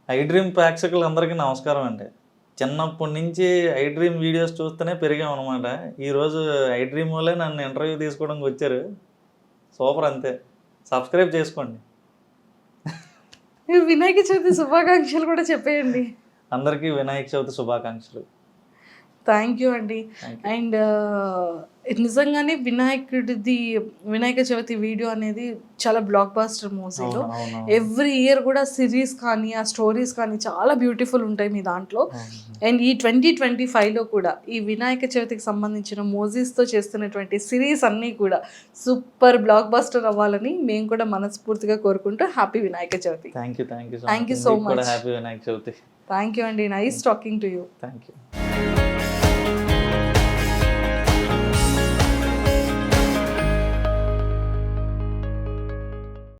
ఐడ్రీమ్ ప్రేక్షకులు అందరికీ నమస్కారం అండి. చిన్నప్పటి నుంచి ఐడ్రీమ్ వీడియోస్ చూస్తూనే పెరిగాం అనమాట. ఈరోజు ఐడ్రీమ్ వాళ్ళే నన్ను ఇంటర్వ్యూ తీసుకోవడానికి వచ్చారు. సూపర్, అంతే. సబ్స్క్రైబ్ చేసుకోండి. వినాయక చవితి శుభాకాంక్షలు కూడా చెప్పేయండి అందరికీ. వినాయక చవితి శుభాకాంక్షలు. థ్యాంక్ యూ అండి. అండ్ నిజంగానే వినాయక చవితి వీడియో అనేది చాలా బ్లాక్ బాస్టర్ మూవీలో. ఎవ్రీ ఇయర్ కూడా సిరీస్ కానీ ఆ స్టోరీస్ కానీ చాలా బ్యూటిఫుల్ ఉంటాయి మీ దాంట్లో. అండ్ ఈ 2025లో కూడా ఈ వినాయక చవితికి సంబంధించిన మోజీస్తో చేస్తున్నటువంటి సిరీస్ అన్నీ కూడా సూపర్ బ్లాక్ బాస్టర్ అవ్వాలని మేము కూడా మనస్ఫూర్తిగా కోరుకుంటూ happy Vinayaka Chavithi. Thank you so much. Happy Vinayaka Chavithi. Thank you అండి. Nice talking to you. Thank you.